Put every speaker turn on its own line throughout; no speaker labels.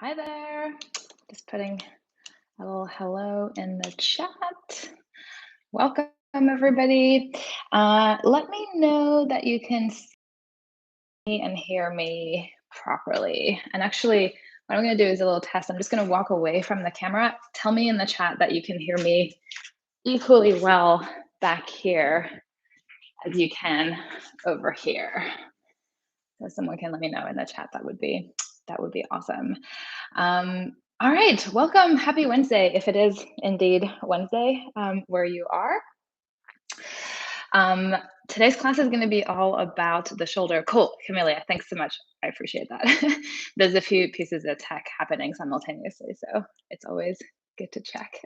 Hi there. Just putting a little hello in the chat. Welcome, everybody. Let me know that you can see and hear me properly. And actually, what I'm going to do is a little test. I'm just going to walk away from the camera. Tell me in the chat that you can hear me equally well back here as you can over here. So someone can let me know in the chat. That would be awesome. All right, welcome. Happy Wednesday, if it is indeed Wednesday where you are. Um, Today's class is going to be all about the shoulder. Cool, Camelia, thanks so much. I appreciate that. There's a few pieces of tech happening simultaneously, so it's always good to check.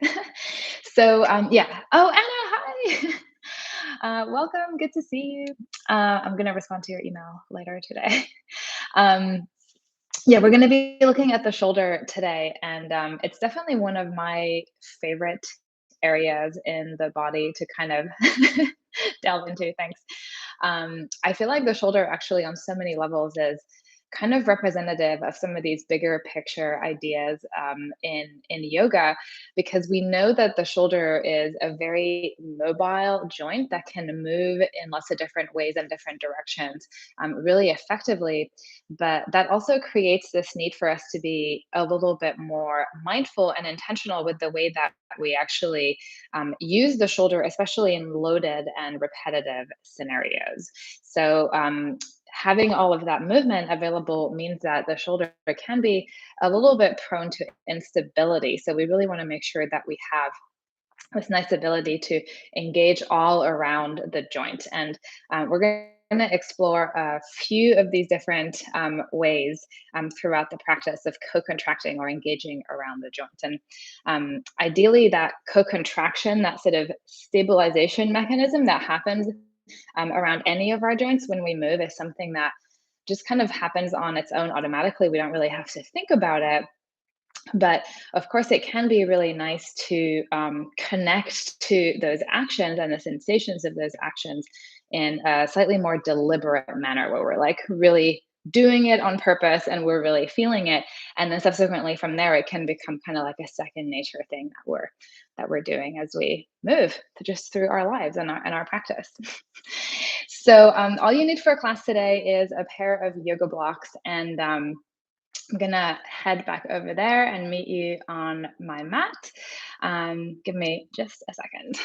Yeah. Oh, Anna, hi. Welcome. Good to see you. I'm going to respond to your email later today. Um, yeah, we're going to be looking at the shoulder today, and it's definitely one of my favorite areas in the body to kind of delve into. Thanks. I feel like the shoulder actually, on so many levels, is kind of representative of some of these bigger picture ideas in yoga, because we know that the shoulder is a very mobile joint that can move in lots of different ways and different directions really effectively. But that also creates this need for us to be a little bit more mindful and intentional with the way that we actually use the shoulder, especially in loaded and repetitive scenarios. So, having all of that movement available means that the shoulder can be a little bit prone to instability. So, we really want to make sure that we have this nice ability to engage all around the joint. And we're going to explore a few of these different ways throughout the practice of co-contracting or engaging around the joint. And ideally, that co-contraction, that sort of stabilization mechanism that happens around any of our joints when we move, is something that just kind of happens on its own automatically. We don't really have to think about it, but of course, it can be really nice to connect to those actions and the sensations of those actions in a slightly more deliberate manner, where we're like really doing it on purpose and we're really feeling it. And then subsequently from there, it can become kind of like a second nature thing that we're doing as we move just through our lives and our practice. So all you need for class today is a pair of yoga blocks, and I'm gonna head back over there and meet you on my mat. Give me just a second.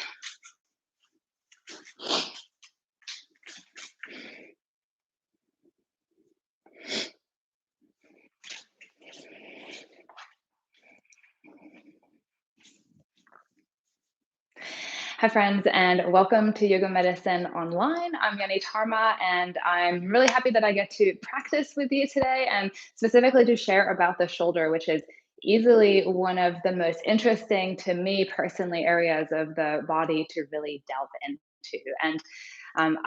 Hi, friends, and welcome to Yoga Medicine Online. I'm Yani Tarma, and I'm really happy that I get to practice with you today, and specifically to share about the shoulder, which is easily one of the most interesting to me personally areas of the body to really delve into. And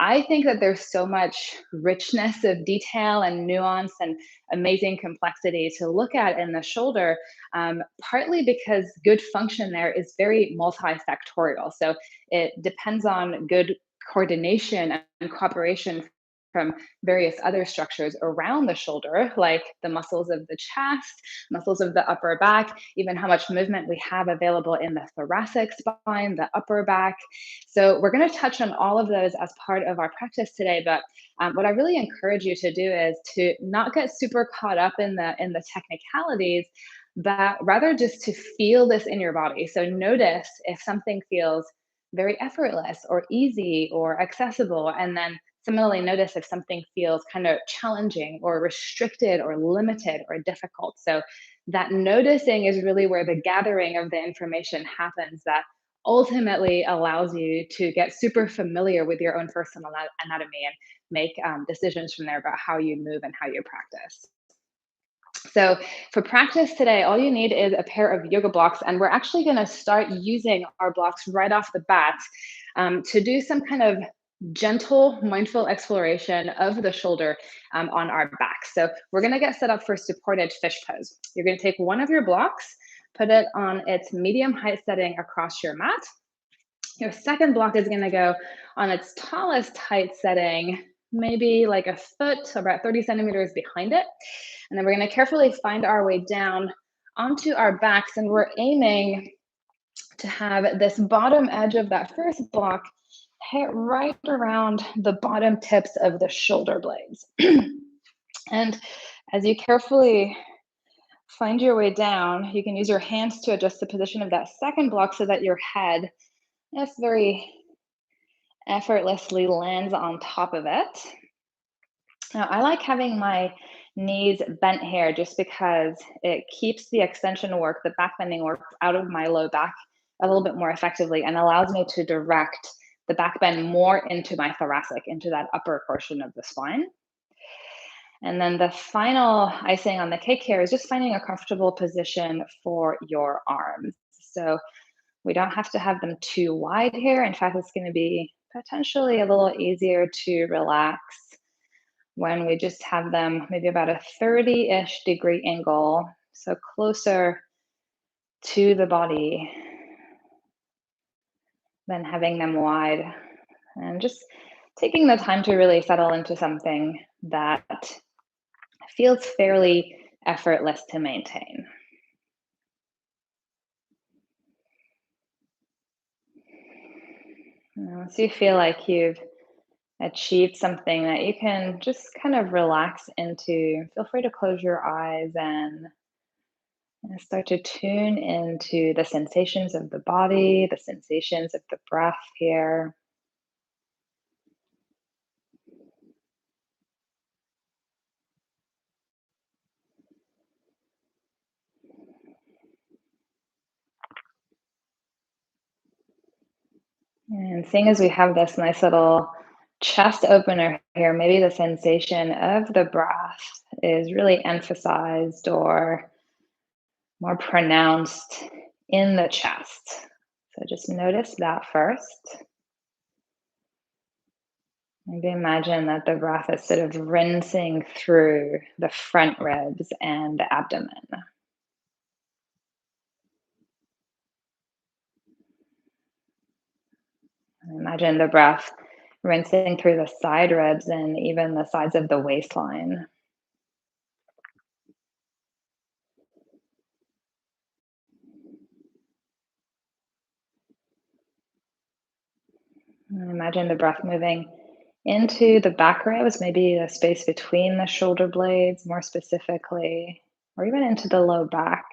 I think that there's so much richness of detail and nuance and amazing complexity to look at in the shoulder, partly because good function there is very multifactorial. So it depends on good coordination and cooperation from various other structures around the shoulder, like the muscles of the chest, muscles of the upper back, even how much movement we have available in the thoracic spine, the upper back. So we're going to touch on all of those as part of our practice today. But what I really encourage you to do is to not get super caught up in the technicalities, but rather just to feel this in your body. So notice if something feels very effortless or easy or accessible, and then similarly notice if something feels kind of challenging or restricted or limited or difficult. So that noticing is really where the gathering of the information happens, that ultimately allows you to get super familiar with your own personal anatomy and make decisions from there about how you move and how you practice. So for practice today, all you need is a pair of yoga blocks, and we're actually going to start using our blocks right off the bat to do some kind of gentle, mindful exploration of the shoulder on our back. So we're going to get set up for supported fish pose. You're going to take one of your blocks, put it on its medium height setting across your mat. Your second block is going to go on its tallest height setting maybe like a foot, so about 30 centimeters behind it. And then we're going to carefully find our way down onto our backs. And we're aiming to have this bottom edge of that first block hit right around the bottom tips of the shoulder blades. And as you carefully find your way down, you can use your hands to adjust the position of that second block so that your head just very effortlessly lands on top of it. Now, I like having my knees bent here just because it keeps the extension work, the back bending work out of my low back a little bit more effectively and allows me to direct the back bend more into my thoracic, into that upper portion of the spine. And then the final icing on the cake here is just finding a comfortable position for your arms. So we don't have to have them too wide here. In fact, it's going to be potentially a little easier to relax when we just have them maybe about a 30-ish degree angle, so closer to the body than having them wide. And just taking the time to really settle into something that feels fairly effortless to maintain. Once you feel like you've achieved something that you can just kind of relax into, feel free to close your eyes and start to tune into the sensations of the body, the sensations of the breath here. And seeing as we have this nice little chest opener here, maybe the sensation of the breath is really emphasized or more pronounced in the chest. So just notice that first. Maybe imagine that the breath is sort of rinsing through the front ribs and the abdomen. Imagine the breath rinsing through the side ribs and even the sides of the waistline. And imagine the breath moving into the back ribs, maybe the space between the shoulder blades, more specifically, or even into the low back.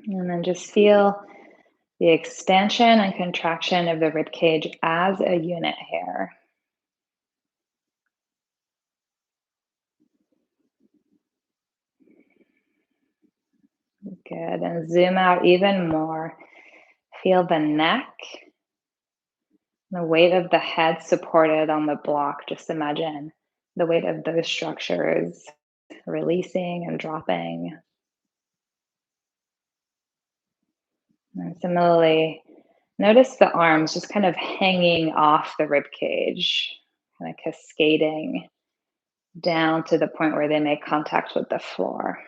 And then just feel the expansion and contraction of the rib cage as a unit here. Good. And zoom out even more. Feel the neck, the weight of the head supported on the block. Just imagine the weight of those structures releasing and dropping. And similarly, notice the arms just kind of hanging off the rib cage, kind of cascading down to the point where they make contact with the floor.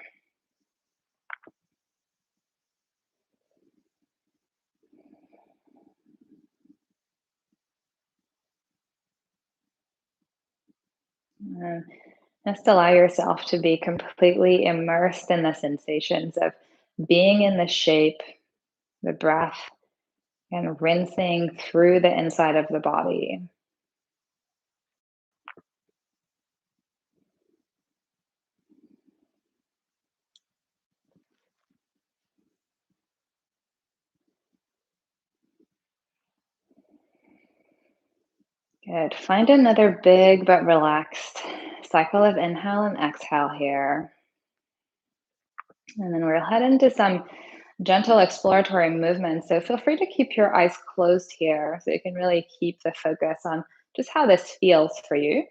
And just allow yourself to be completely immersed in the sensations of being in the shape, the breath, and rinsing through the inside of the body. Good. Find another big but relaxed cycle of inhale and exhale here. And then we'll head into some gentle exploratory movements. So feel free to keep your eyes closed here so you can really keep the focus on just how this feels for you.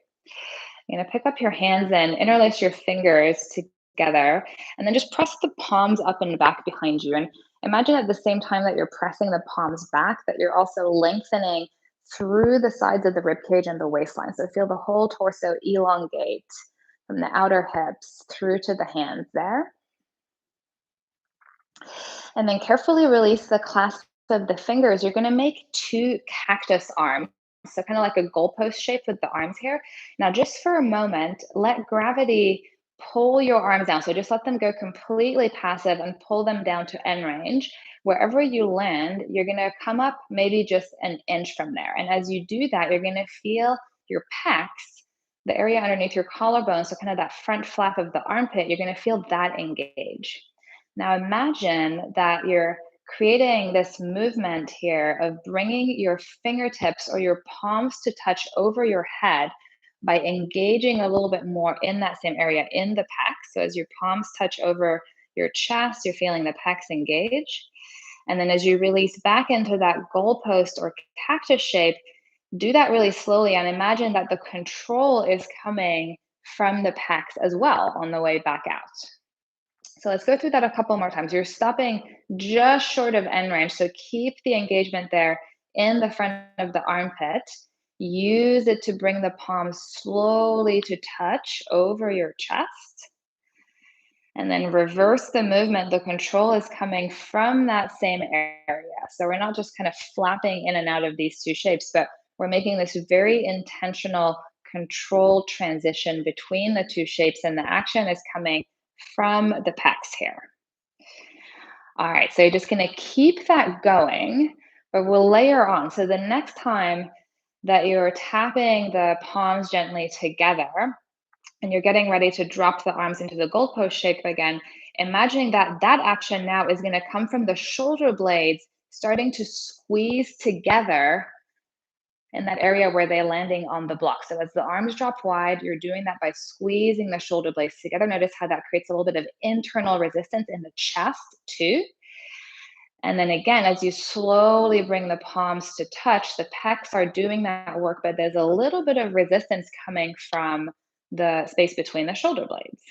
You're gonna pick up your hands and interlace your fingers together, and then just press the palms up and back behind you. And imagine at the same time that you're pressing the palms back, that you're also lengthening through the sides of the rib cage and the waistline. So feel the whole torso elongate from the outer hips through to the hands there. And then carefully release the clasp of the fingers. You're going to make two cactus arms. So, kind of like a goalpost shape with the arms here. Now, just for a moment, let gravity pull your arms down. So, just let them go completely passive and pull them down to end range. Wherever you land, you're going to come up maybe just an inch from there. And as you do that, you're going to feel your pecs, the area underneath your collarbone, so kind of that front flap of the armpit, you're going to feel that engage. Now imagine that you're creating this movement here of bringing your fingertips or your palms to touch over your head by engaging a little bit more in that same area in the pecs. So as your palms touch over your chest, you're feeling the pecs engage. And then as you release back into that goalpost or cactus shape, do that really slowly and imagine that the control is coming from the pecs as well on the way back out. So let's go through that a couple more times. You're stopping just short of end range. So keep the engagement there in the front of the armpit. Use it to bring the palms slowly to touch over your chest. And then reverse the movement. The control is coming from that same area. So we're not just kind of flapping in and out of these two shapes, but we're making this very intentional control transition between the two shapes. And the action is coming from the pecs here. All right, so you're just going to keep that going, but we'll layer on. So the next time that you're tapping the palms gently together and you're getting ready to drop the arms into the goalpost shape again, imagining that that action now is going to come from the shoulder blades starting to squeeze together in that area where they're landing on the block. So as the arms drop wide, you're doing that by squeezing the shoulder blades together. Notice how that creates a little bit of internal resistance in the chest too. And then again, as you slowly bring the palms to touch, the pecs are doing that work, but there's a little bit of resistance coming from the space between the shoulder blades.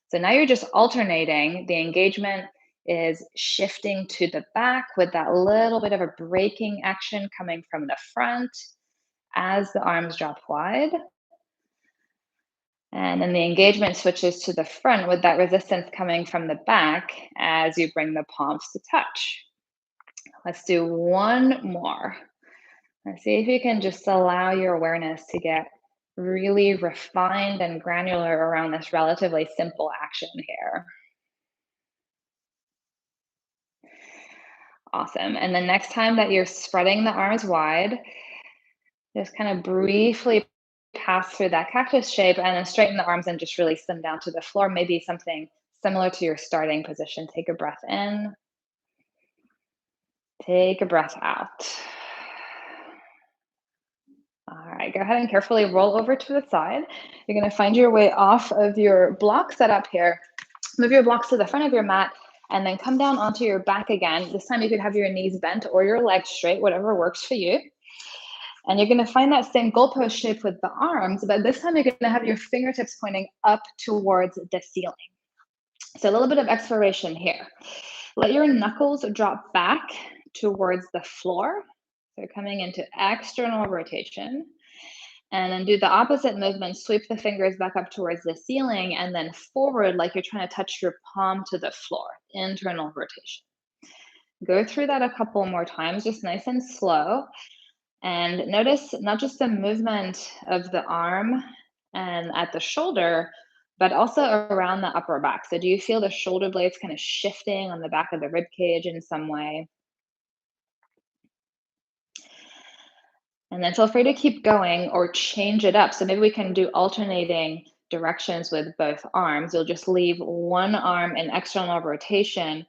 So now you're just alternating. The engagement is shifting to the back with that little bit of a braking action coming from the front as the arms drop wide. And then the engagement switches to the front with that resistance coming from the back as you bring the palms to touch. Let's do one more. Let's see if you can just allow your awareness to get really refined and granular around this relatively simple action here. Awesome. And the next time that you're spreading the arms wide, just kind of briefly pass through that cactus shape and then straighten the arms and just release them down to the floor. Maybe something similar to your starting position. Take a breath in, take a breath out. All right, go ahead and carefully roll over to the side. You're going to find your way off of your block setup here. Move your blocks to the front of your mat and then come down onto your back again. This time you could have your knees bent or your legs straight, whatever works for you. And you're going to find that same goalpost shape with the arms, but this time you're going to have your fingertips pointing up towards the ceiling. So a little bit of exploration here. Let your knuckles drop back towards the floor. So coming into external rotation. And then do the opposite movement, sweep the fingers back up towards the ceiling and then forward like you're trying to touch your palm to the floor, internal rotation. Go through that a couple more times, just nice and slow. And notice not just the movement of the arm and at the shoulder, but also around the upper back. So do you feel the shoulder blades kind of shifting on the back of the rib cage in some way? And then feel free to keep going or change it up. So maybe we can do alternating directions with both arms. You'll just leave one arm in external rotation,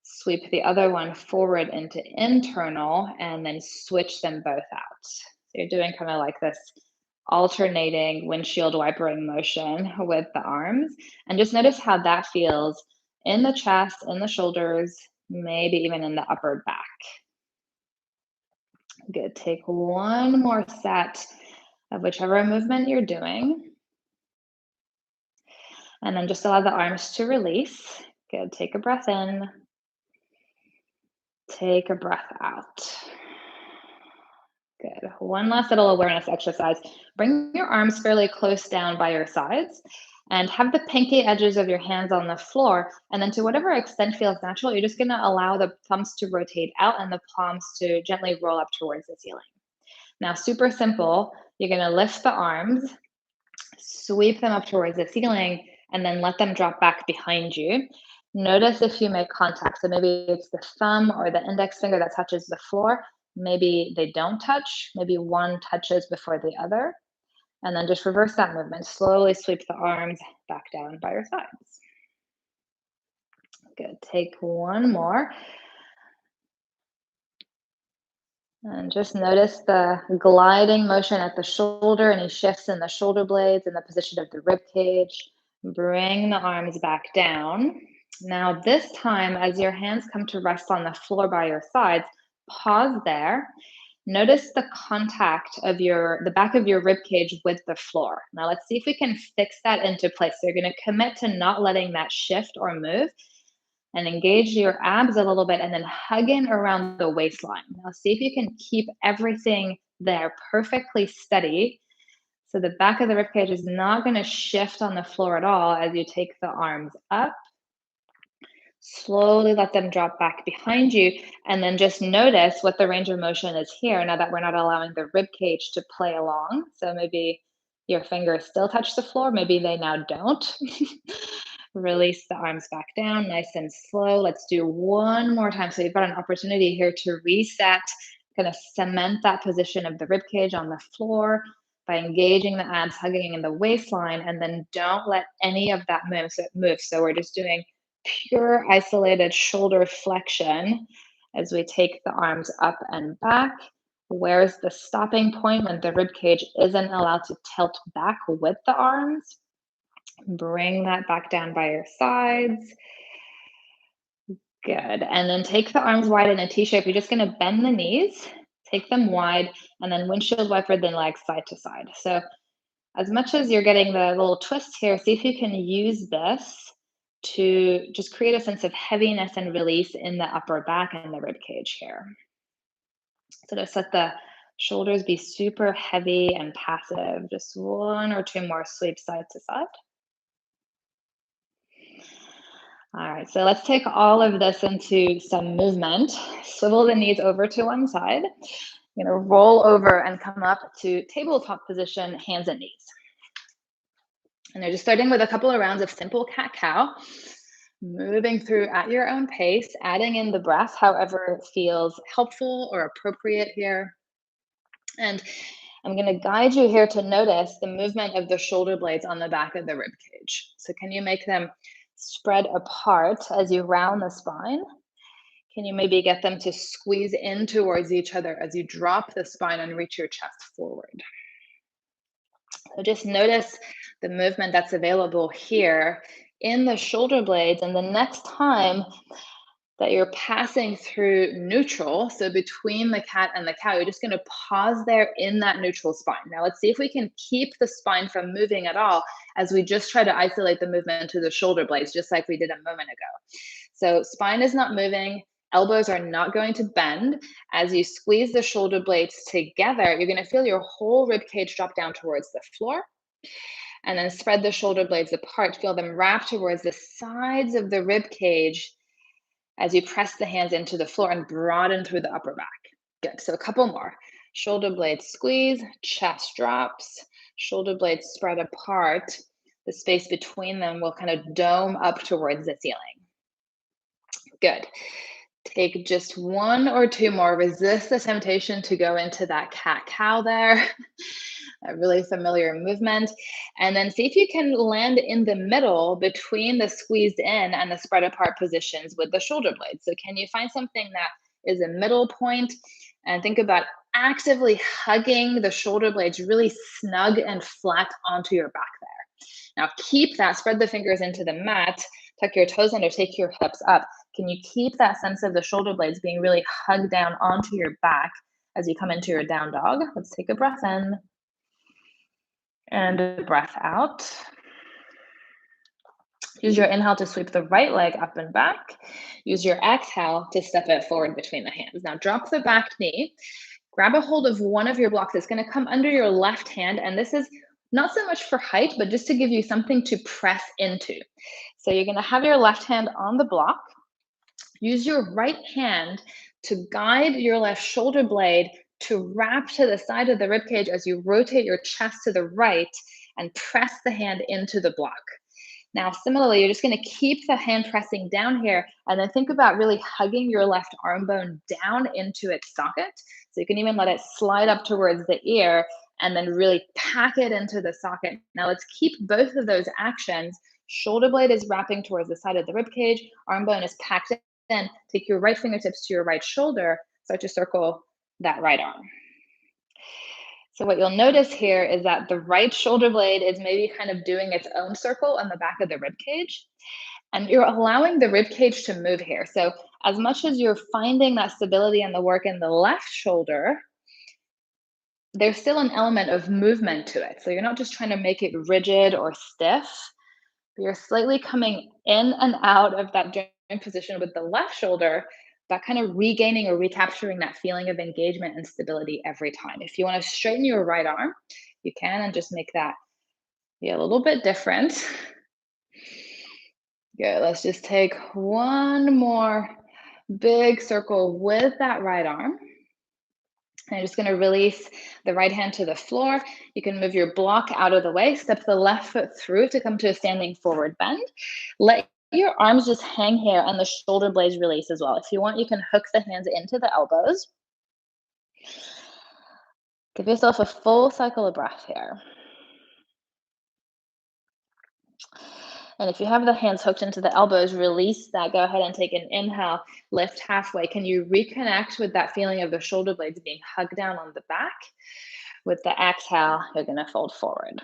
sweep the other one forward into internal, and then switch them both out. So you're doing kind of like this alternating windshield wipering motion with the arms. And just notice how that feels in the chest, in the shoulders, maybe even in the upper back. Good. Take one more set of whichever movement you're doing. And then just allow the arms to release. Good. Take a breath in. Take a breath out. Good. One last little awareness exercise. Bring your arms fairly close down by your sides And have the pinky edges of your hands on the floor. And then, to whatever extent feels natural, you're just going to allow the thumbs to rotate out and the palms to gently roll up towards the ceiling. Now, super simple. You're going to lift the arms, sweep them up towards the ceiling, and then let them drop back behind you. Notice if you make contact. So maybe it's the thumb or the index finger that touches the floor. Maybe they don't touch. Maybe one touches before the other. And then just reverse that movement. Slowly sweep the arms back down by your sides. Good. Take one more. And just notice the gliding motion at the shoulder, any shifts in the shoulder blades and the position of the rib cage. Bring the arms back down. Now, this time, as your hands come to rest on the floor by your sides, pause there. Notice the contact of the back of your rib cage with the floor. Now, let's see if we can fix that into place. So you're going to commit to not letting that shift or move, and engage your abs a little bit, and then hug in around the waistline. Now, see if you can keep everything there perfectly steady. So the back of the ribcage is not going to shift on the floor at all as you take the arms up. Slowly let them drop back behind you, and then just notice what the range of motion is here now that we're not allowing the rib cage to play along. So maybe your fingers still touch the floor, maybe they now don't. Release the arms back down, nice and slow. Let's do one more time. So you've got an opportunity here to reset, kind of cement that position of the rib cage on the floor by engaging the abs, hugging in the waistline, and then don't let any of that move. So we're just doing pure isolated shoulder flexion as we take the arms up and back. Where's the stopping point when the rib cage isn't allowed to tilt back with the arms? Bring that back down by your sides. Good. And then take the arms wide in a T shape. You're just going to bend the knees, take them wide, and then windshield wiper the legs side to side. So, as much as you're getting the little twist here, see if you can use this to just create a sense of heaviness and release in the upper back and the rib cage here. So, just let the shoulders be super heavy and passive. Just one or two more sweeps side to side. All right, so let's take all of this into some movement. Swivel the knees over to one side. You're gonna roll over and come up to tabletop position, hands and knees. And they're just starting with a couple of rounds of simple cat-cow, moving through at your own pace, adding in the breath, however feels helpful or appropriate here. And I'm gonna guide you here to notice the movement of the shoulder blades on the back of the rib cage. So can you make them spread apart as you round the spine? Can you maybe get them to squeeze in towards each other as you drop the spine and reach your chest forward? So just notice the movement that's available here in the shoulder blades. And the next time that you're passing through neutral, so between the cat and the cow, you're just going to pause there in that neutral spine. Now let's see if we can keep the spine from moving at all as we just try to isolate the movement to the shoulder blades, just like we did a moment ago. So spine is not moving, elbows are not going to bend. As you squeeze the shoulder blades together, you're going to feel your whole rib cage drop down towards the floor. And then spread the shoulder blades apart, feel them wrap towards the sides of the rib cage as you press the hands into the floor and broaden through the upper back. Good. So a couple more. Shoulder blades squeeze, chest drops, shoulder blades spread apart. The space between them will kind of dome up towards the ceiling. Good. Take just one or two more. Resist the temptation to go into that cat-cow there. A really familiar movement. And then see if you can land in the middle between the squeezed in and the spread apart positions with the shoulder blades. So can you find something that is a middle point? And think about actively hugging the shoulder blades really snug and flat onto your back there. Now keep that, spread the fingers into the mat, tuck your toes under, take your hips up. Can you keep that sense of the shoulder blades being really hugged down onto your back as you come into your down dog? Let's take a breath in. And a breath out. Use your inhale to sweep the right leg up and back. Use your exhale to step it forward between the hands. Now drop the back knee. Grab a hold of one of your blocks. It's going to come under your left hand. And this is not so much for height, but just to give you something to press into. So you're going to have your left hand on the block. Use your right hand to guide your left shoulder blade to wrap to the side of the rib cage as you rotate your chest to the right and press the hand into the block. Now, similarly, you're just going to keep the hand pressing down here and then think about really hugging your left arm bone down into its socket. So you can even let it slide up towards the ear and then really pack it into the socket. Now, let's keep both of those actions. Shoulder blade is wrapping towards the side of the rib cage, arm bone is packed in. Take your right fingertips to your right shoulder, start to circle that right arm. So what you'll notice here is that the right shoulder blade is maybe kind of doing its own circle on the back of the rib cage, and you're allowing the rib cage to move here. So as much as you're finding that stability and the work in the left shoulder, there's still an element of movement to it. So you're not just trying to make it rigid or stiff, but you're slightly coming in and out of that joint position with the left shoulder, but kind of regaining or recapturing that feeling of engagement and stability every time. If you want to straighten your right arm, you can, and just make that be a little bit different. Good. Let's just take one more big circle with that right arm. And you're just going to release the right hand to the floor. You can move your block out of the way, step the left foot through to come to a standing forward bend. Let your arms just hang here and the shoulder blades release as well. If you want, you can hook the hands into the elbows. Give yourself a full cycle of breath here. And if you have the hands hooked into the elbows, release that. Go ahead and take an inhale, lift halfway. Can you reconnect with that feeling of the shoulder blades being hugged down on the back? With the exhale, you're going to fold forward.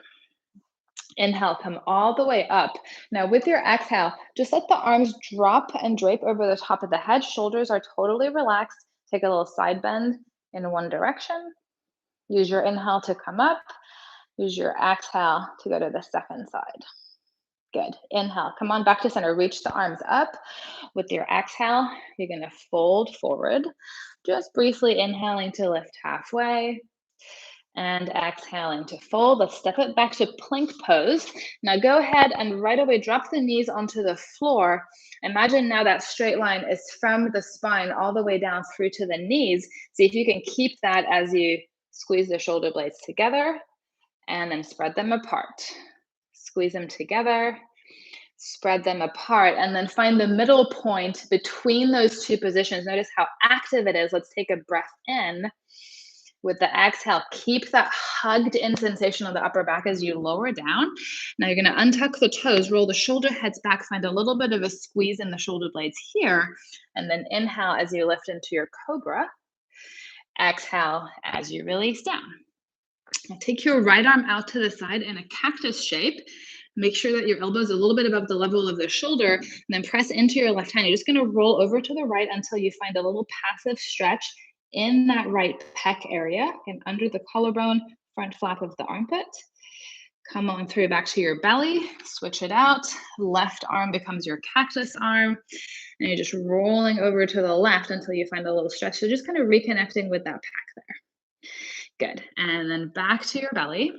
Inhale, come all the way up. Now with your exhale, just let the arms drop and drape over the top of the head. Shoulders are totally relaxed. Take a little side bend in one direction. Use your inhale to come up. Use your exhale to go to the second side. Good. Inhale, come on back to center. Reach the arms up. With your exhale, you're going to fold forward. Just briefly inhaling to lift halfway. And exhaling to fold. Let's step it back to plank pose. Now go ahead and right away drop the knees onto the floor. Imagine now that straight line is from the spine all the way down through to the knees. See if you can keep that as you squeeze the shoulder blades together and then spread them apart. Squeeze them together, spread them apart, and then find the middle point between those two positions. Notice how active it is. Let's take a breath in. With the exhale, keep that hugged in sensation on the upper back as you lower down. Now you're going to untuck the toes, roll the shoulder heads back, find a little bit of a squeeze in the shoulder blades here, and then inhale as you lift into your cobra. Exhale as you release down. Now take your right arm out to the side in a cactus shape. Make sure that your elbow is a little bit above the level of the shoulder, and then press into your left hand. You're just going to roll over to the right until you find a little passive stretch in that right pec area and under the collarbone, front flap of the armpit. Come on through back to your belly, switch it out. Left arm becomes your cactus arm, and you're just rolling over to the left until you find a little stretch. So just kind of reconnecting with that pec there. Good. And then back to your belly.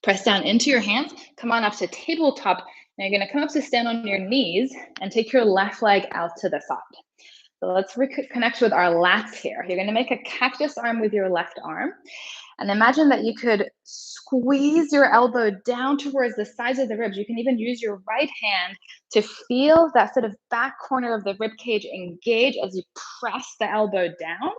Press down into your hands. Come on up to tabletop. Now you're going to come up to stand on your knees and take your left leg out to the side. So let's reconnect with our lats here. You're going to make a cactus arm with your left arm. And imagine that you could squeeze your elbow down towards the sides of the ribs. You can even use your right hand to feel that sort of back corner of the rib cage engage as you press the elbow down.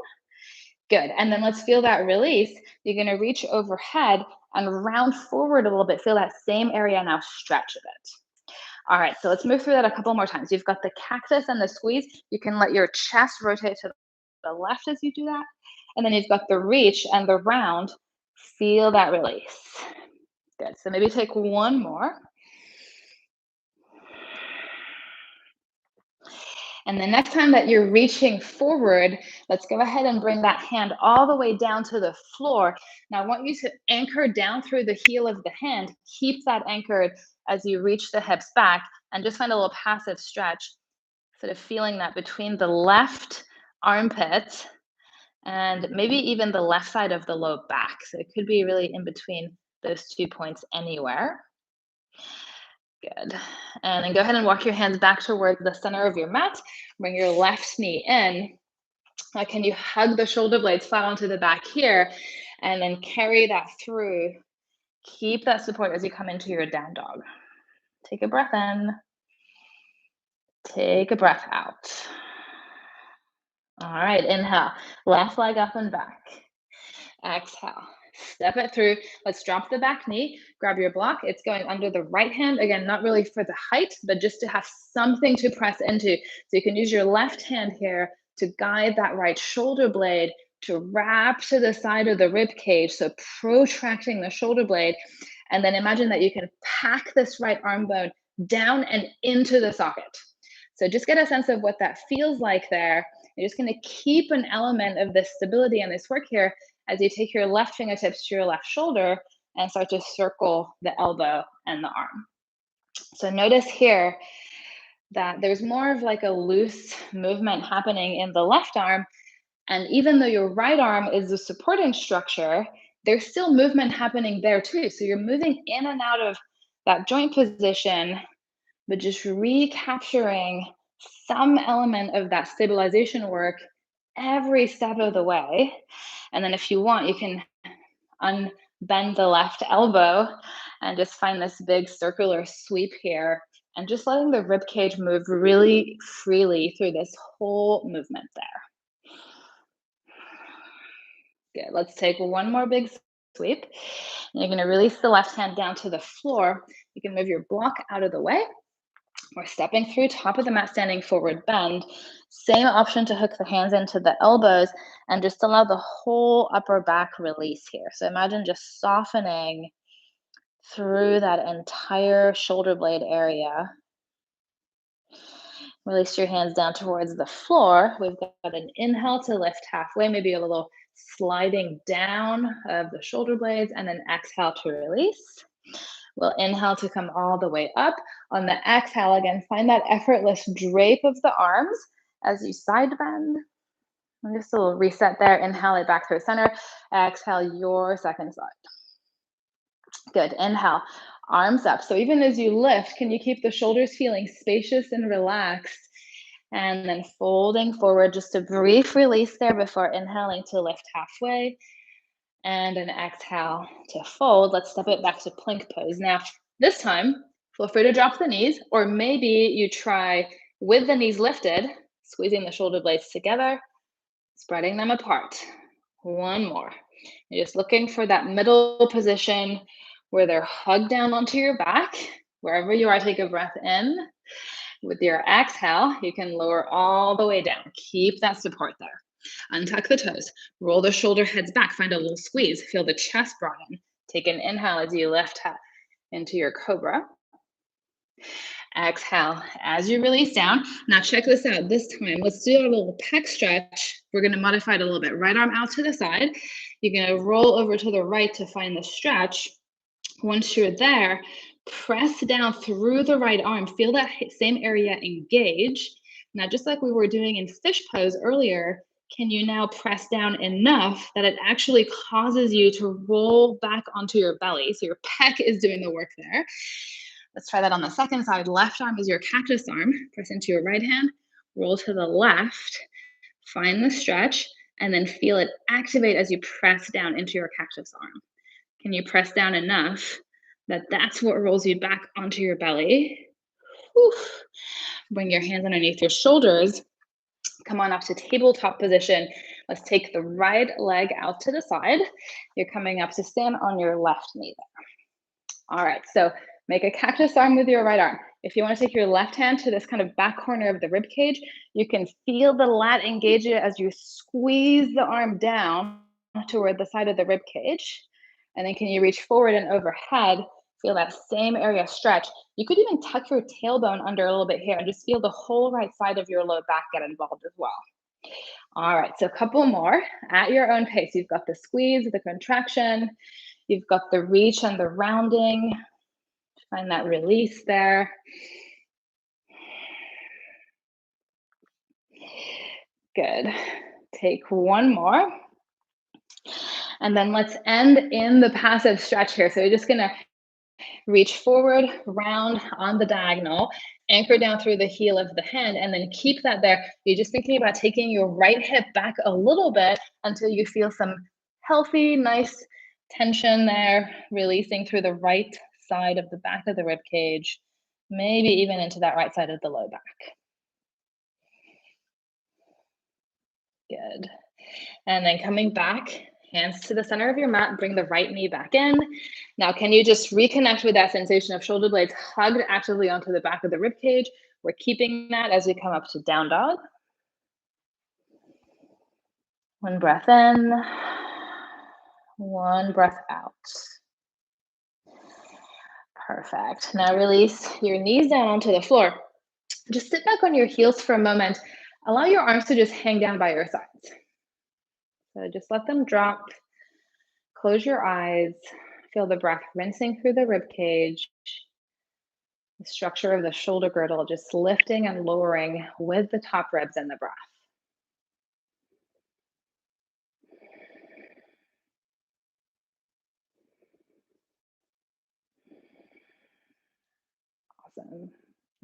Good. And then let's feel that release. You're going to reach overhead and round forward a little bit. Feel that same area now stretch a bit. All right, so let's move through that a couple more times. You've got the cactus and the squeeze. You can let your chest rotate to the left as you do that. And then you've got the reach and the round. Feel that release. Good. So maybe take one more. And the next time that you're reaching forward, let's go ahead and bring that hand all the way down to the floor. Now I want you to anchor down through the heel of the hand. Keep that anchored as you reach the hips back and just find a little passive stretch, sort of feeling that between the left armpit and maybe even the left side of the low back. So it could be really in between those 2 points anywhere. Good. And then go ahead and walk your hands back towards the center of your mat. Bring your left knee in. Can you hug the shoulder blades flat onto the back here and then carry that through? Keep that support as you come into your down dog. Take a breath in. Take a breath out. All right, inhale. Left leg up and back. Exhale. Step it through. Let's drop the back knee. Grab your block. It's going under the right hand. Again, not really for the height, but just to have something to press into. So you can use your left hand here to guide that right shoulder blade to wrap to the side of the rib cage. So protracting the shoulder blade. And then imagine that you can pack this right arm bone down and into the socket. So just get a sense of what that feels like there. You're just going to keep an element of this stability and this work here as you take your left fingertips to your left shoulder and start to circle the elbow and the arm. So notice here that there's more of like a loose movement happening in the left arm. And even though your right arm is the supporting structure, there's still movement happening there too. So you're moving in and out of that joint position, but just recapturing some element of that stabilization work every step of the way. And then if you want, you can unbend the left elbow and just find this big circular sweep here and just letting the rib cage move really freely through this whole movement there. Good. Let's take one more big sweep. And you're going to release the left hand down to the floor. You can move your block out of the way. We're stepping through top of the mat, standing forward bend. Same option to hook the hands into the elbows and just allow the whole upper back release here. So imagine just softening through that entire shoulder blade area. Release your hands down towards the floor. We've got an inhale to lift halfway, maybe a little sliding down of the shoulder blades, and then exhale to release. We'll inhale to come all the way up. On the exhale, again, find that effortless drape of the arms as you side bend. And just a little reset there. Inhale it back through center. Exhale your second side. Good. Inhale, arms up. So even as you lift, can you keep the shoulders feeling spacious and relaxed? And then folding forward, just a brief release there before inhaling to lift halfway. And an exhale to fold. Let's step it back to plank pose. Now, this time, feel free to drop the knees, or maybe you try with the knees lifted, squeezing the shoulder blades together, spreading them apart. One more. You're just looking for that middle position where they're hugged down onto your back. Wherever you are, take a breath in. With your exhale, you can lower all the way down. Keep that support there. Untuck the toes, roll the shoulder heads back, find a little squeeze, feel the chest broaden. Take an inhale as you lift into your cobra. Exhale as you release down. Now check this out. This time, let's do a little pec stretch. We're going to modify it a little bit. Right arm out to the side. You're going to roll over to the right to find the stretch. Once you're there, press down through the right arm. Feel that same area engage. Now, just like we were doing in fish pose earlier, can you now press down enough that it actually causes you to roll back onto your belly? So your pec is doing the work there. Let's try that on the second side. Left arm is your cactus arm. Press into your right hand, roll to the left, find the stretch, and then feel it activate as you press down into your cactus arm. Can you press down enough that that's what rolls you back onto your belly? Whew. Bring your hands underneath your shoulders. Come on up to tabletop position. Let's take the right leg out to the side. You're coming up to stand on your left knee there. All right, so make a cactus arm with your right arm. If you want to take your left hand to this kind of back corner of the rib cage, you can feel the lat engage it as you squeeze the arm down toward the side of the rib cage. And then can you reach forward and overhead, feel that same area stretch. You could even tuck your tailbone under a little bit here and just feel the whole right side of your low back get involved as well. All right, so a couple more at your own pace. You've got the squeeze, the contraction, you've got the reach and the rounding. Find that release there. Good. Take one more. And then let's end in the passive stretch here. So you're just gonna reach forward, round on the diagonal, anchor down through the heel of the hand, and then keep that there. You're just thinking about taking your right hip back a little bit until you feel some healthy, nice tension there, releasing through the right side of the back of the rib cage, maybe even into that right side of the low back. Good. And then coming back, hands to the center of your mat, bring the right knee back in. Now, can you just reconnect with that sensation of shoulder blades hugged actively onto the back of the rib cage? We're keeping that as we come up to down dog. One breath in, one breath out. Perfect. Now release your knees down onto the floor. Just sit back on your heels for a moment. Allow your arms to just hang down by your sides. So just let them drop. Close your eyes. Feel the breath rinsing through the rib cage. The structure of the shoulder girdle just lifting and lowering with the top ribs and the breath. Awesome.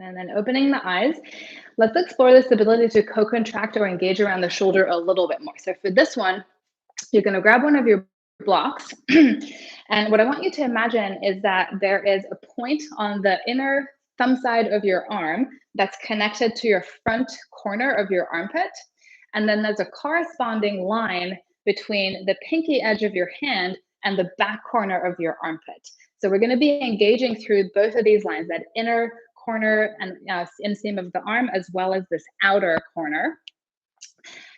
And then opening the eyes, let's explore this ability to co-contract or engage around the shoulder a little bit more. So for this one, you're going to grab one of your blocks. And what I want you to imagine is that there is a point on the inner thumb side of your arm that's connected to your front corner of your armpit. And then there's a corresponding line between the pinky edge of your hand and the back corner of your armpit. So we're going to be engaging through both of these lines, that inner corner and inseam of the arm, as well as this outer corner.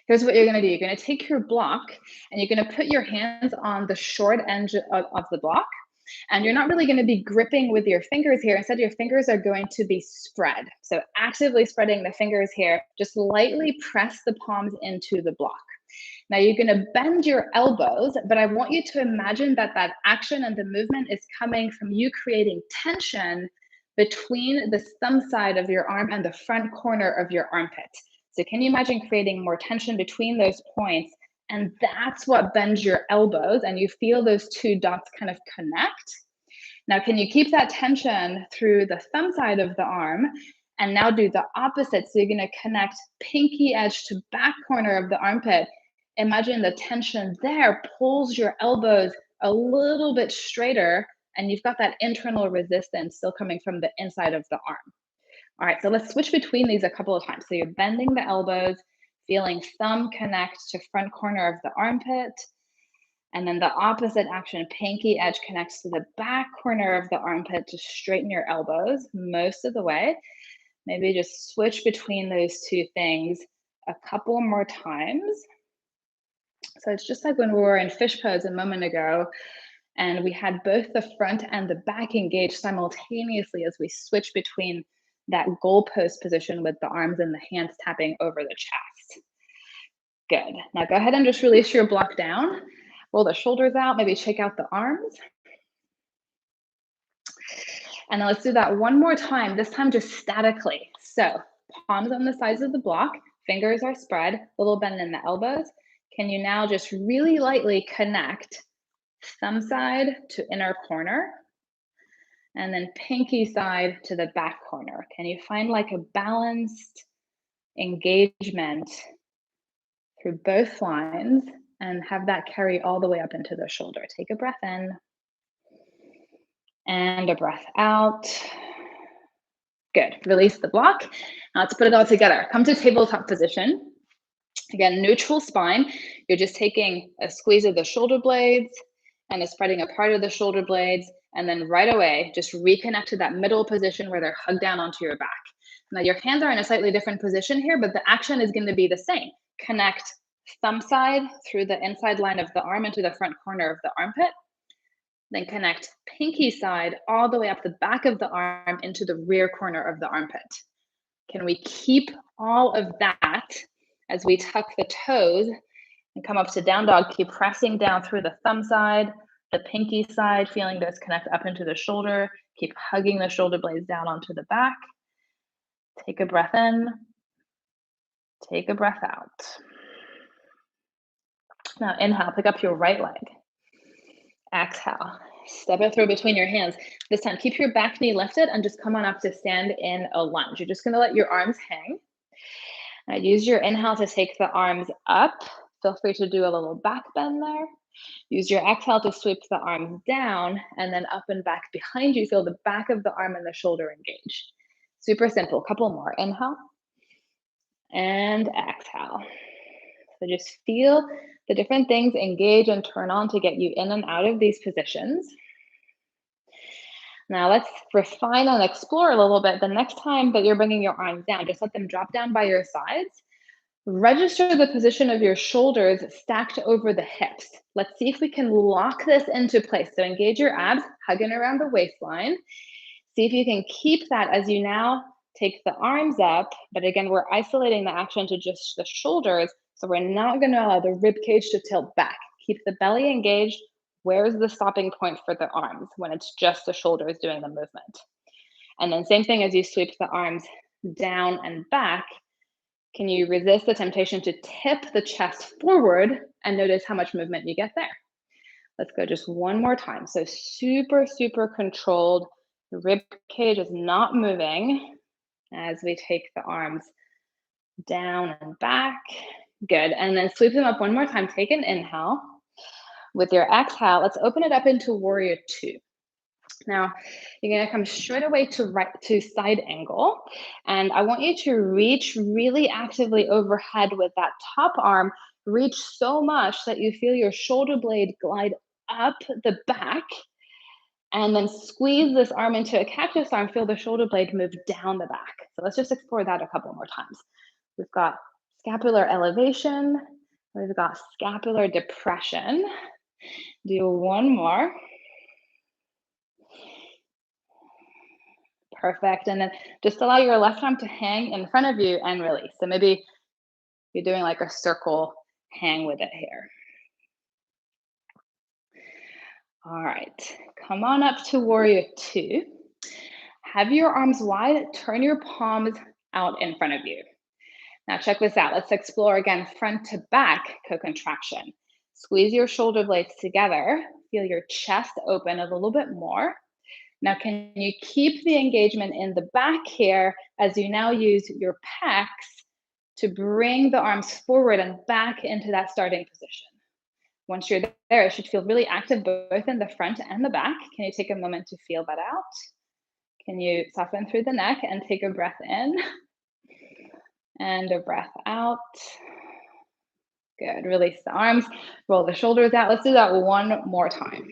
Here's what you're going to do. You're going to take your block and you're going to put your hands on the short end of the block. And you're not really going to be gripping with your fingers here. Instead, your fingers are going to be spread. So actively spreading the fingers here, just lightly press the palms into the block. Now you're going to bend your elbows, but I want you to imagine that that action and the movement is coming from you creating tension between the thumb side of your arm and the front corner of your armpit. So can you imagine creating more tension between those points? And that's what bends your elbows, and you feel those two dots kind of connect. Now, can you keep that tension through the thumb side of the arm? And now do the opposite. So you're going to connect pinky edge to back corner of the armpit. Imagine the tension there pulls your elbows a little bit straighter, and you've got that internal resistance still coming from the inside of the arm. All right, so let's switch between these a couple of times. So you're bending the elbows, feeling thumb connect to front corner of the armpit. And then the opposite action, pinky edge connects to the back corner of the armpit to straighten your elbows most of the way. Maybe just switch between those two things a couple more times. So it's just like when we were in fish pose a moment ago, and we had both the front and the back engaged simultaneously as we switch between that goalpost position with the arms and the hands tapping over the chest. Good. Now go ahead and just release your block down. Roll the shoulders out, maybe shake out the arms. And then let's do that one more time, this time just statically. So palms on the sides of the block, fingers are spread, little bend in the elbows. Can you now just really lightly connect thumb side to inner corner and then pinky side to the back corner? Can you find like a balanced engagement through both lines and have that carry all the way up into the shoulder? Take a breath in and a breath out. Good. Release the block. Now let's put it all together. Come to tabletop position. Again, neutral spine. You're just taking a squeeze of the shoulder blades and a spreading apart of the shoulder blades. And then right away, just reconnect to that middle position where they're hugged down onto your back. Now your hands are in a slightly different position here, but the action is going to be the same. Connect thumb side through the inside line of the arm into the front corner of the armpit. Then connect pinky side all the way up the back of the arm into the rear corner of the armpit. Can we keep all of that as we tuck the toes and come up to down dog? Keep pressing down through the thumb side, the pinky side, feeling those connect up into the shoulder. Keep hugging the shoulder blades down onto the back. Take a breath in. Take a breath out. Now inhale, pick up your right leg. Exhale. Step it through between your hands. This time, keep your back knee lifted and just come on up to stand in a lunge. You're just going to let your arms hang. Now use your inhale to take the arms up. Feel free to do a little back bend there. Use your exhale to sweep the arms down and then up and back behind you. Feel the back of the arm and the shoulder engage. Super simple. Couple more. Inhale and exhale. So just feel the different things engage and turn on to get you in and out of these positions. Now let's refine and explore a little bit. The next time that you're bringing your arms down, just let them drop down by your sides. Register the position of your shoulders stacked over the hips. Let's see if we can lock this into place. So engage your abs, hugging around the waistline. See if you can keep that as you now take the arms up. But again, we're isolating the action to just the shoulders. So we're not going to allow the rib cage to tilt back. Keep the belly engaged. Where's the stopping point for the arms when it's just the shoulders doing the movement? And then same thing as you sweep the arms down and back. Can you resist the temptation to tip the chest forward and notice how much movement you get there? Let's go just one more time. So super, super controlled. The rib cage is not moving as we take the arms down and back. Good. And then sweep them up one more time. Take an inhale. With your exhale, let's open it up into warrior two. Now, you're going to come straight away to side angle. And I want you to reach really actively overhead with that top arm. Reach so much that you feel your shoulder blade glide up the back. And then squeeze this arm into a cactus arm. Feel the shoulder blade move down the back. So let's just explore that a couple more times. We've got scapular elevation. We've got scapular depression. Do one more. Perfect. And then just allow your left arm to hang in front of you and release. So maybe you're doing like a circle hang with it here. All right. Come on up to warrior two. Have your arms wide. Turn your palms out in front of you. Now check this out. Let's explore again front to back co-contraction. Squeeze your shoulder blades together. Feel your chest open a little bit more. Now, can you keep the engagement in the back here as you now use your pecs to bring the arms forward and back into that starting position? Once you're there, it should feel really active both in the front and the back. Can you take a moment to feel that out? Can you soften through the neck and take a breath in and a breath out? Good. Release the arms, roll the shoulders out. Let's do that one more time.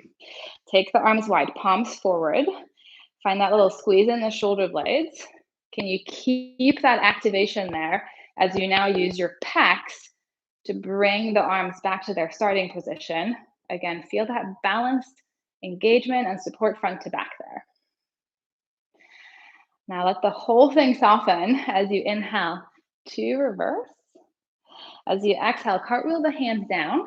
Take the arms wide, palms forward. Find that little squeeze in the shoulder blades. Can you keep that activation there as you now use your pecs to bring the arms back to their starting position? Again, feel that balanced engagement and support front to back there. Now let the whole thing soften as you inhale to reverse. As you exhale, cartwheel the hands down.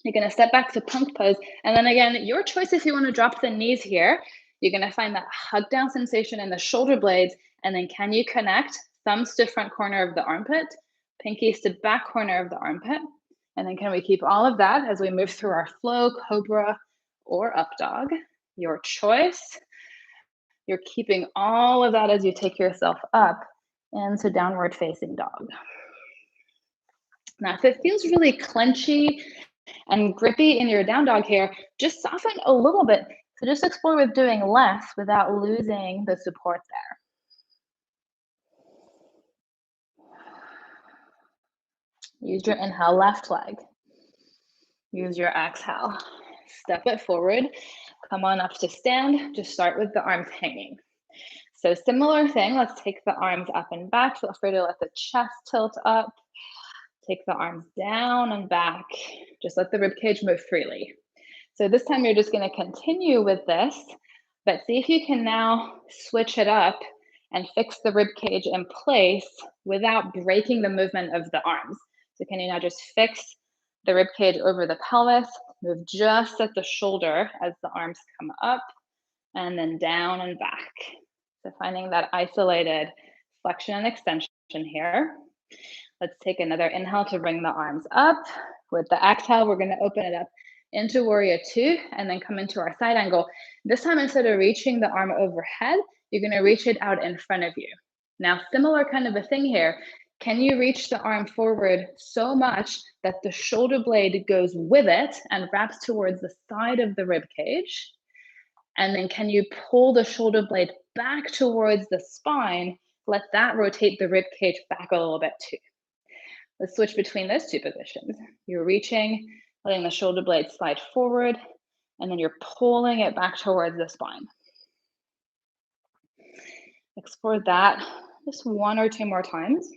You're going to step back to punk pose. And then again, your choice if you want to drop the knees here. You're going to find that hug down sensation in the shoulder blades. And then can you connect thumbs to front corner of the armpit, pinkies to back corner of the armpit? And then can we keep all of that as we move through our flow, cobra or up dog? Your choice. You're keeping all of that as you take yourself up into downward facing dog. Now, if it feels really clenchy and grippy in your down dog here, just soften a little bit. So just explore with doing less without losing the support there. Use your inhale, left leg. Use your exhale. Step it forward. Come on up to stand. Just start with the arms hanging. So similar thing, let's take the arms up and back. Feel free to let the chest tilt up. Take the arms down and back. Just let the rib cage move freely. So this time you're just going to continue with this, but see if you can now switch it up and fix the rib cage in place without breaking the movement of the arms. So can you now just fix the rib cage over the pelvis, move just at the shoulder as the arms come up and then down and back. So finding that isolated flexion and extension here. Let's take another inhale to bring the arms up. With the exhale, we're going to open it up into warrior two, and then come into our side angle. This time, instead of reaching the arm overhead, you're going to reach it out in front of you. Now, similar kind of a thing here. Can you reach the arm forward so much that the shoulder blade goes with it and wraps towards the side of the rib cage? And then can you pull the shoulder blade back towards the spine? Let that rotate the rib cage back a little bit too. Let's switch between those two positions. You're reaching, letting the shoulder blade slide forward, and then you're pulling it back towards the spine. Explore that just one or two more times.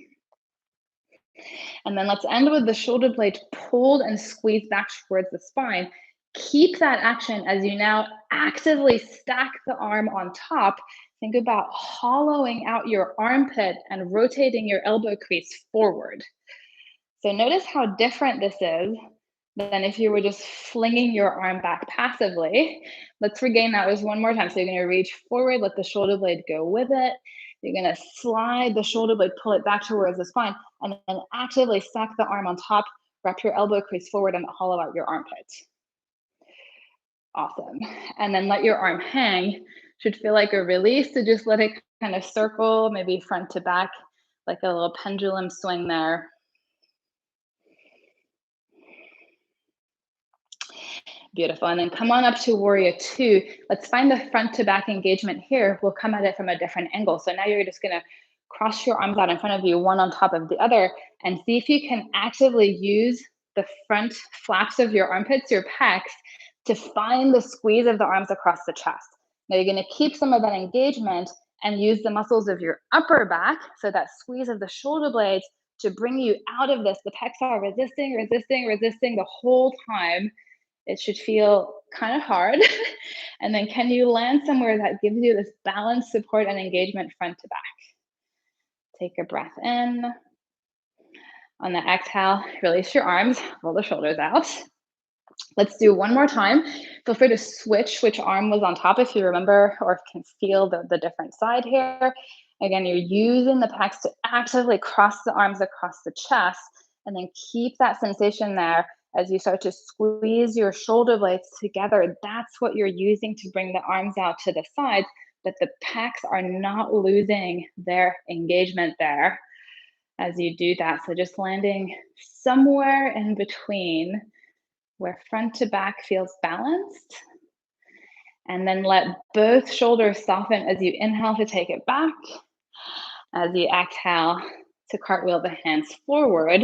And then let's end with the shoulder blade pulled and squeezed back towards the spine. Keep that action as you now actively stack the arm on top. Think about hollowing out your armpit and rotating your elbow crease forward. So notice how different this is than if you were just flinging your arm back passively. Let's regain that just one more time. So you're going to reach forward, let the shoulder blade go with it. You're going to slide the shoulder blade, pull it back towards the spine, and then actively stack the arm on top, wrap your elbow crease forward, and hollow out your armpit. Awesome. And then let your arm hang. Should feel like a release, so just let it kind of circle, maybe front to back, like a little pendulum swing there. Beautiful. And then come on up to warrior two. Let's find the front to back engagement here. We'll come at it from a different angle. So now you're just going to cross your arms out in front of you, one on top of the other, and see if you can actively use the front flaps of your armpits, your pecs, to find the squeeze of the arms across the chest. Now you're going to keep some of that engagement and use the muscles of your upper back, so that squeeze of the shoulder blades, to bring you out of this. The pecs are resisting, resisting, resisting the whole time. It should feel kind of hard. And then can you land somewhere that gives you this balance, support, and engagement front to back? Take a breath in. On the exhale, release your arms, roll the shoulders out. Let's do one more time. Feel free to switch which arm was on top if you remember or can feel the different side here. Again, you're using the pecs to actively cross the arms across the chest, and then keep that sensation there as you start to squeeze your shoulder blades together. That's what you're using to bring the arms out to the sides, but the pecs are not losing their engagement there as you do that. So just landing somewhere in between where front to back feels balanced. And then let both shoulders soften as you inhale to take it back. As you exhale to cartwheel the hands forward,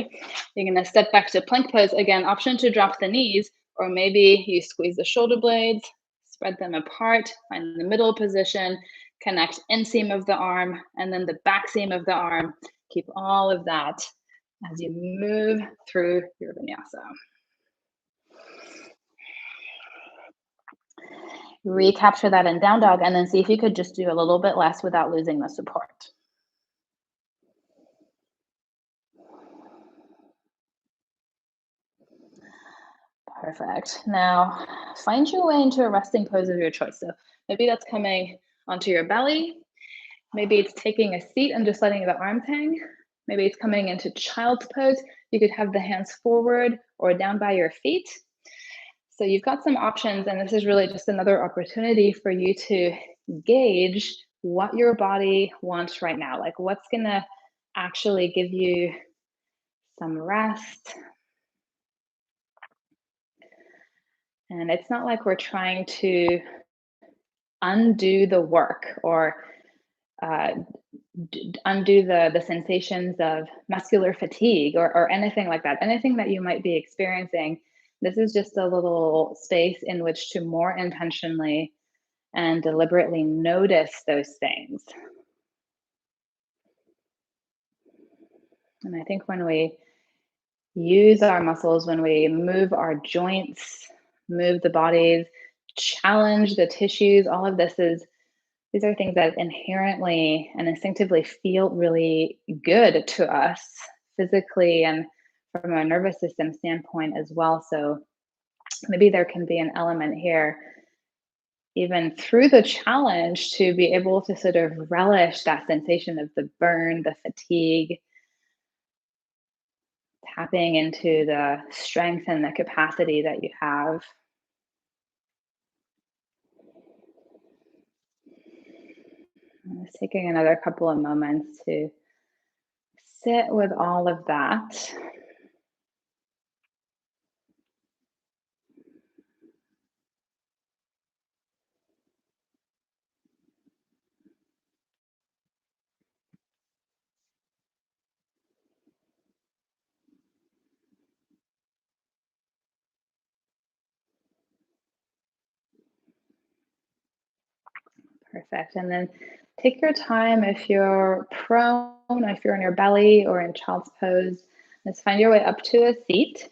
you're going to step back to plank pose. Again, option to drop the knees, or maybe you squeeze the shoulder blades, spread them apart, find the middle position, connect inseam of the arm, and then the back seam of the arm. Keep all of that as you move through your vinyasa. Recapture that in down dog, and then see if you could just do a little bit less without losing the support. Perfect. Now, find your way into a resting pose of your choice. So maybe that's coming onto your belly. Maybe it's taking a seat and just letting the arms hang. Maybe it's coming into child's pose. You could have the hands forward or down by your feet. So you've got some options, and this is really just another opportunity for you to gauge what your body wants right now. Like, what's going to actually give you some rest. And it's not like we're trying to undo the work or undo the sensations of muscular fatigue or anything like that, anything that you might be experiencing. This is just a little space in which to more intentionally and deliberately notice those things. And I think when we use our muscles, when we move our joints, move the bodies, challenge the tissues, all of these are things that inherently and instinctively feel really good to us physically and from a nervous system standpoint as well. So maybe there can be an element here, even through the challenge, to be able to sort of relish that sensation of the burn, the fatigue, tapping into the strength and the capacity that you have. Just taking another couple of moments to sit with all of that. Perfect. And then take your time if you're prone, if you're on your belly or in child's pose. Just find your way up to a seat.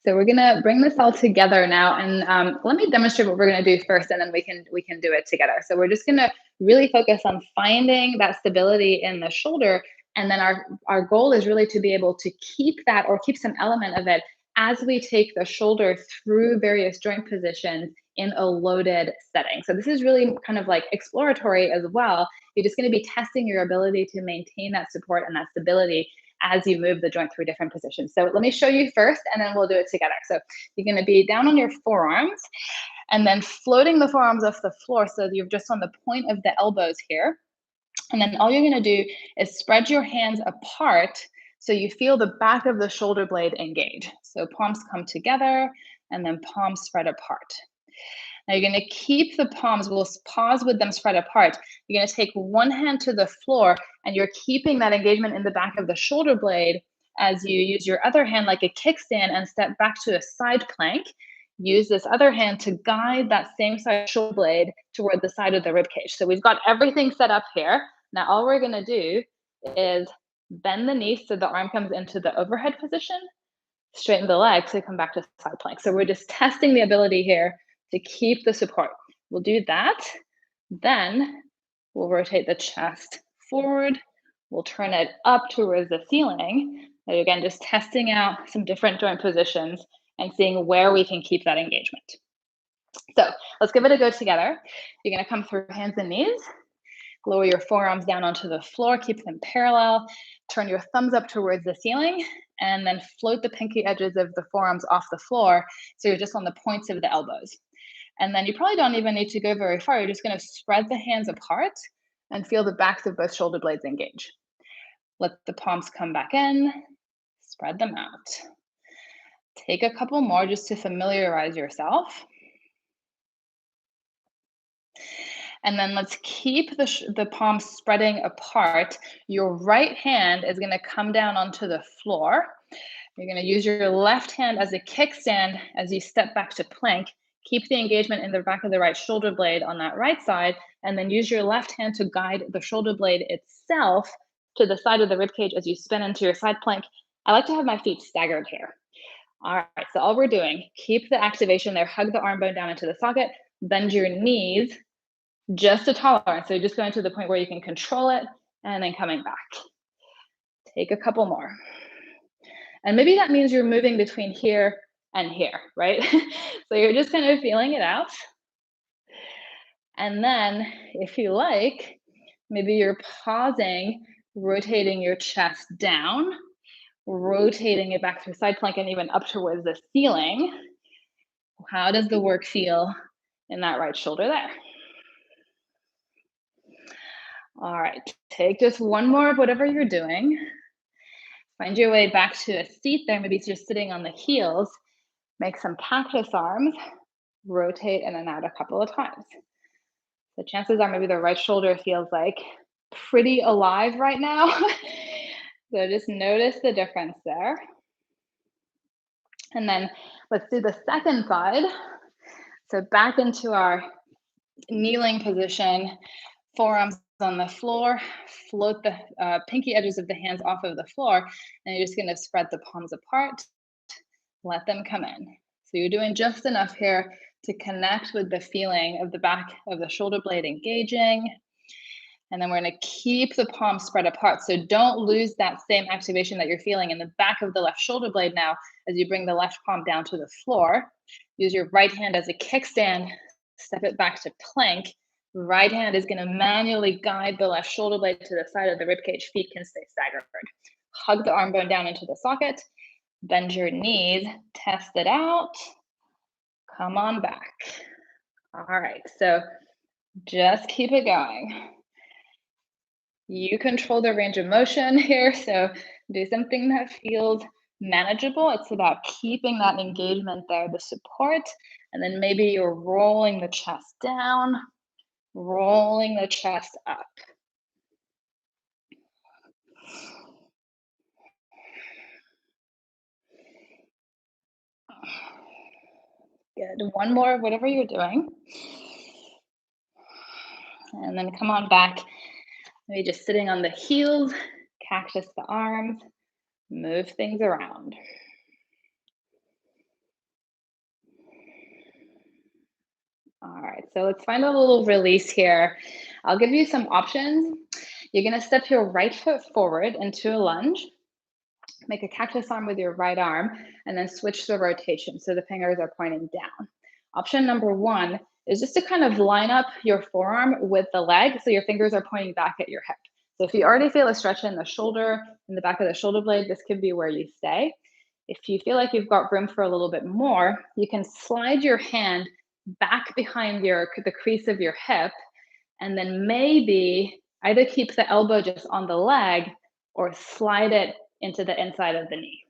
So we're gonna bring this all together now, and let me demonstrate what we're gonna do first, and then we can do it together. So we're just gonna really focus on finding that stability in the shoulder, and then our goal is really to be able to keep that or keep some element of it as we take the shoulder through various joint positions in a loaded setting. So this is really kind of like exploratory as well. You're just going to be testing your ability to maintain that support and that stability as you move the joint through different positions. So let me show you first, and then we'll do it together. So you're going to be down on your forearms and then floating the forearms off the floor so you're just on the point of the elbows here. And then all you're going to do is spread your hands apart so you feel the back of the shoulder blade engage. So palms come together and then palms spread apart. Now you're going to keep the palms, we'll pause with them spread apart. You're going to take one hand to the floor and you're keeping that engagement in the back of the shoulder blade as you use your other hand like a kickstand and step back to a side plank. Use this other hand to guide that same side shoulder blade toward the side of the rib cage. So we've got everything set up here. Now all we're going to do is bend the knees so the arm comes into the overhead position, straighten the legs to come back to side plank. So we're just testing the ability here to keep the support. We'll do that. Then we'll rotate the chest forward. We'll turn it up towards the ceiling. And again, just testing out some different joint positions and seeing where we can keep that engagement. So let's give it a go together. You're going to come through hands and knees. Lower your forearms down onto the floor, keep them parallel. Turn your thumbs up towards the ceiling, and then float the pinky edges of the forearms off the floor so you're just on the points of the elbows. And then you probably don't even need to go very far. You're just going to spread the hands apart and feel the backs of both shoulder blades engage. Let the palms come back in, spread them out. Take a couple more just to familiarize yourself. And then let's keep the palms spreading apart. Your right hand is going to come down onto the floor. You're going to use your left hand as a kickstand as you step back to plank. Keep the engagement in the back of the right shoulder blade on that right side, and then use your left hand to guide the shoulder blade itself to the side of the rib cage as you spin into your side plank. I like to have my feet staggered here. All right, so all we're doing, keep the activation there, hug the arm bone down into the socket, bend your knees, just a tolerance. So you're just going to the point where you can control it and then coming back. Take a couple more. And maybe that means you're moving between here and here, right? So you're just kind of feeling it out. And then if you like, maybe you're pausing, rotating your chest down, rotating it back through side plank and even up towards the ceiling. How does the work feel in that right shoulder there? All right, take just one more of whatever you're doing. Find your way back to a seat there, maybe just sitting on the heels. Make some cactus arms, rotate in and out a couple of times. The chances are maybe the right shoulder feels like pretty alive right now. So just notice the difference there. And then let's do the second side. So back into our kneeling position, forearms on the floor, float the pinky edges of the hands off of the floor, and you're just going to spread the palms apart, let them come in. So you're doing just enough here to connect with the feeling of the back of the shoulder blade engaging. And then we're going to keep the palms spread apart. So don't lose that same activation that you're feeling in the back of the left shoulder blade now as you bring the left palm down to the floor. Use your right hand as a kickstand, step it back to plank. Right hand is going to manually guide the left shoulder blade to the side of the ribcage. Feet can stay staggered. Hug the arm bone down into the socket. Bend your knees. Test it out. Come on back. All right. So just keep it going. You control the range of motion here, so do something that feels manageable. It's about keeping that engagement there, the support, and then maybe you're rolling the chest down, rolling the chest up. Good. One more, whatever you're doing. And then come on back. Maybe just sitting on the heels, cactus the arms, move things around. All right, so let's find a little release here. I'll give you some options. You're gonna step your right foot forward into a lunge, make a cactus arm with your right arm, and then switch the rotation so the fingers are pointing down. Option number one is just to kind of line up your forearm with the leg so your fingers are pointing back at your hip. So if you already feel a stretch in the shoulder, in the back of the shoulder blade, this could be where you stay. If you feel like you've got room for a little bit more, you can slide your hand back behind the crease of your hip, and then maybe either keep the elbow just on the leg or slide it into the inside of the knee.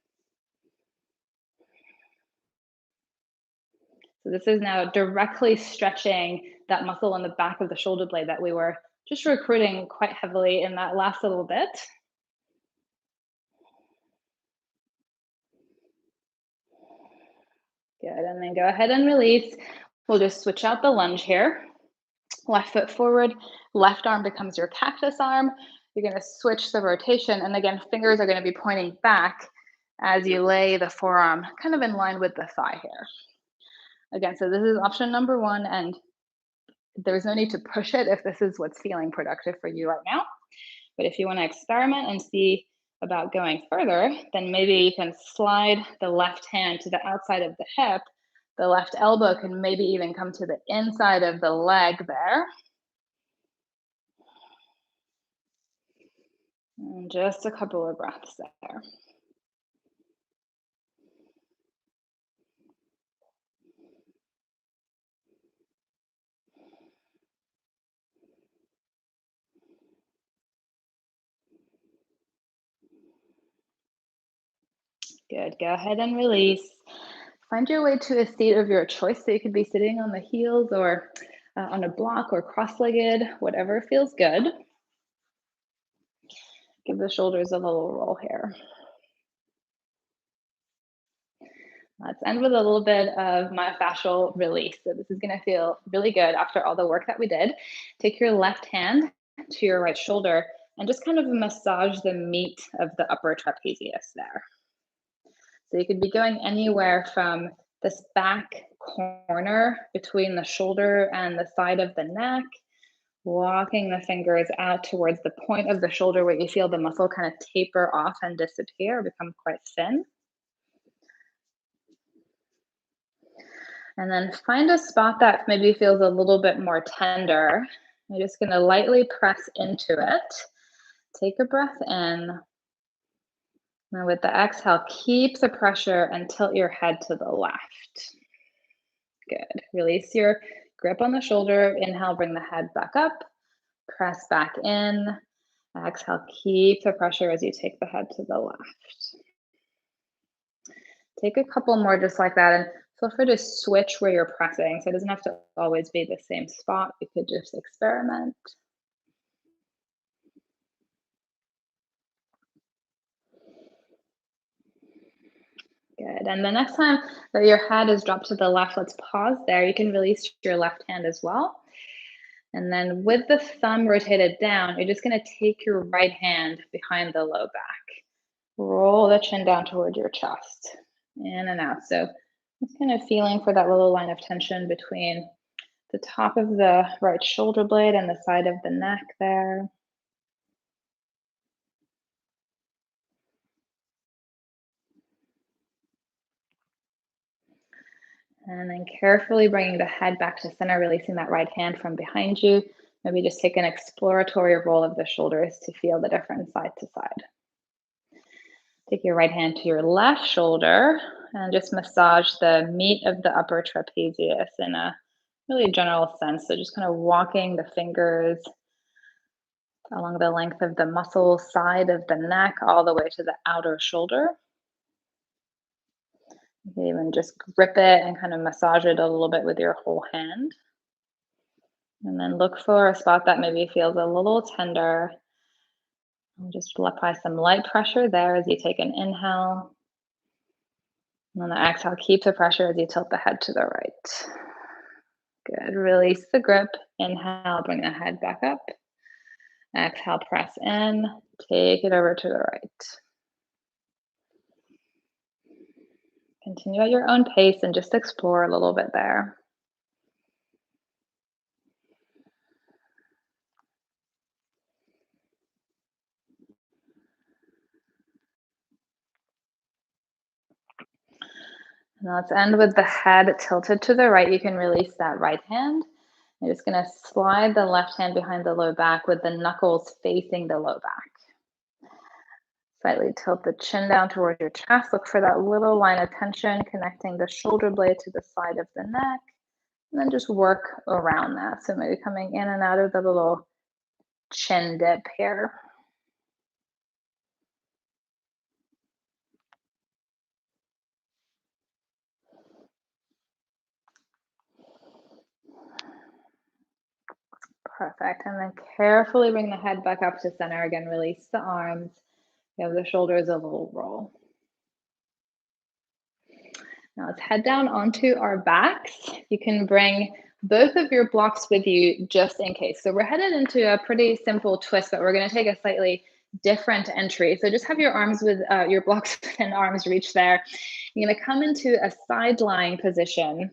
So this is now directly stretching that muscle on the back of the shoulder blade that we were just recruiting quite heavily in that last little bit. Good, and then go ahead and release. We'll just switch out the lunge here. Left foot forward, left arm becomes your cactus arm. You're gonna switch the rotation, and again, fingers are gonna be pointing back as you lay the forearm kind of in line with the thigh here. Again, so this is option number one, and there's no need to push it if this is what's feeling productive for you right now. But if you want to experiment and see about going further, then maybe you can slide the left hand to the outside of the hip. The left elbow can maybe even come to the inside of the leg there. And just a couple of breaths there. Good. Go ahead and release. Find your way to a seat of your choice. So you could be sitting on the heels or on a block or cross legged, whatever feels good. Give the shoulders a little roll here. Let's end with a little bit of myofascial release. So this is going to feel really good after all the work that we did. Take your left hand to your right shoulder and just kind of massage the meat of the upper trapezius there. So you could be going anywhere from this back corner between the shoulder and the side of the neck, walking the fingers out towards the point of the shoulder where you feel the muscle kind of taper off and disappear, become quite thin. And then find a spot that maybe feels a little bit more tender. You're just going to lightly press into it. Take a breath in. And with the exhale, keep the pressure and tilt your head to the left. Good. Release your grip on the shoulder. Inhale, bring the head back up. Press back in. Exhale, keep the pressure as you take the head to the left. Take a couple more just like that, and feel free to switch where you're pressing. So it doesn't have to always be the same spot. You could just experiment. Good. And the next time that your head is dropped to the left, let's pause there. You can release your left hand as well. And then with the thumb rotated down, you're just going to take your right hand behind the low back. Roll the chin down toward your chest. In and out. So just kind of feeling for that little line of tension between the top of the right shoulder blade and the side of the neck there. And then carefully bringing the head back to center, releasing that right hand from behind you. Maybe just take an exploratory roll of the shoulders to feel the difference side to side. Take your right hand to your left shoulder and just massage the meat of the upper trapezius in a really general sense. So just kind of walking the fingers along the length of the muscle side of the neck, all the way to the outer shoulder. You can even just grip it and kind of massage it a little bit with your whole hand. And then look for a spot that maybe feels a little tender. And just apply some light pressure there as you take an inhale. And on the exhale, keep the pressure as you tilt the head to the right. Good. Release the grip. Inhale, bring the head back up. Exhale, press in. Take it over to the right. Continue at your own pace and just explore a little bit there. Now let's end with the head tilted to the right. You can release that right hand. You're just going to slide the left hand behind the low back with the knuckles facing the low back. Slightly tilt the chin down towards your chest. Look for that little line of tension connecting the shoulder blade to the side of the neck. And then just work around that. So maybe coming in and out of the little chin dip here. Perfect. And then carefully bring the head back up to center. Again, release the arms. Give the shoulders a little roll. Now let's head down onto our backs. You can bring both of your blocks with you just in case. So we're headed into a pretty simple twist, but we're going to take a slightly different entry. So just have your arms with your blocks and arms reach there. You're going to come into a side lying position.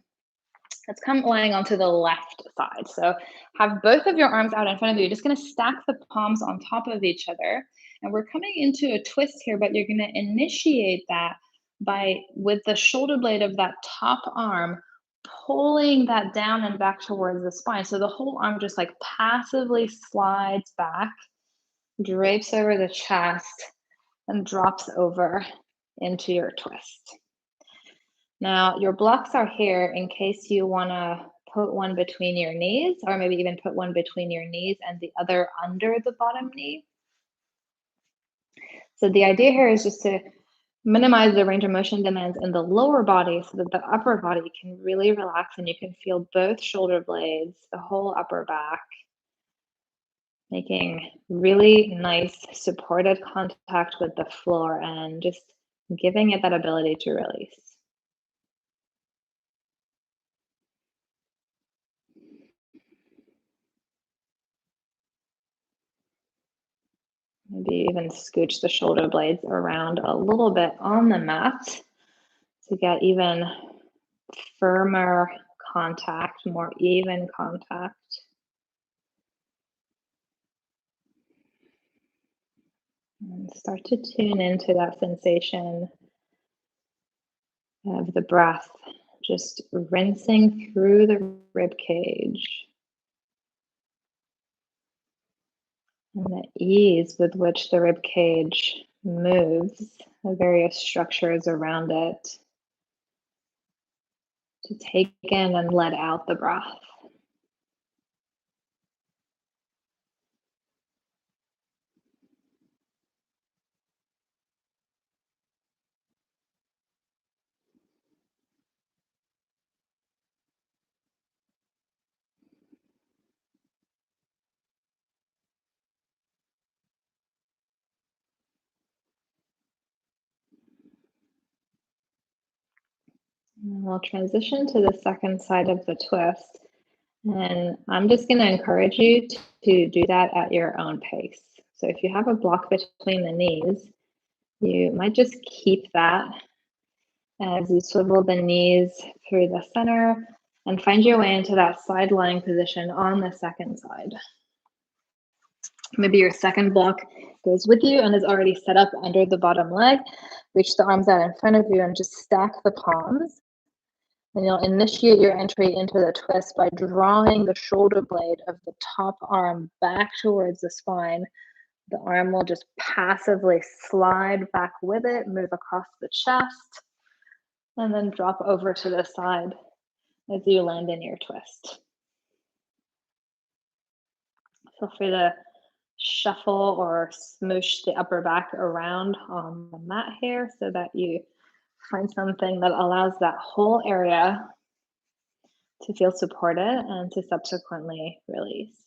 Let's come lying onto the left side. So have both of your arms out in front of you. You're just going to stack the palms on top of each other. And we're coming into a twist here, but you're going to initiate that by, with the shoulder blade of that top arm, pulling that down and back towards the spine. So the whole arm just like passively slides back, drapes over the chest, and drops over into your twist. Now, your blocks are here in case you want to put one between your knees, or maybe even put one between your knees and the other under the bottom knee. So the idea here is just to minimize the range of motion demands in the lower body so that the upper body can really relax and you can feel both shoulder blades, the whole upper back, making really nice supported contact with the floor and just giving it that ability to release. Maybe even scooch the shoulder blades around a little bit on the mat to get even firmer contact, more even contact. And start to tune into that sensation of the breath, just rinsing through the rib cage. And the ease with which the rib cage moves, the various structures around it, to take in and let out the breath. And we'll transition to the second side of the twist. And I'm just going to encourage you to do that at your own pace. So if you have a block between the knees, you might just keep that as you swivel the knees through the center and find your way into that side lying position on the second side. Maybe your second block goes with you and is already set up under the bottom leg. Reach the arms out in front of you and just stack the palms. And you'll initiate your entry into the twist by drawing the shoulder blade of the top arm back towards the spine. The arm will just passively slide back with it, move across the chest, and then drop over to the side as you land in your twist. Feel free to shuffle or smoosh the upper back around on the mat here so that you find something that allows that whole area to feel supported and to subsequently release.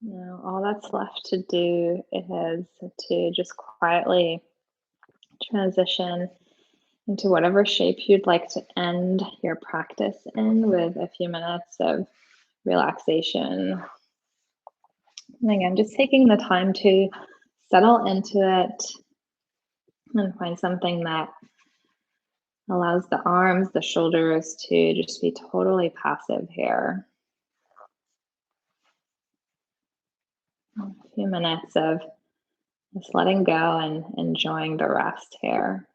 Now, all that's left to do is to just quietly transition into whatever shape you'd like to end your practice in with a few minutes of relaxation. And again, just taking the time to settle into it and find something that allows the arms, the shoulders to just be totally passive here. A few minutes of just letting go and enjoying the rest here.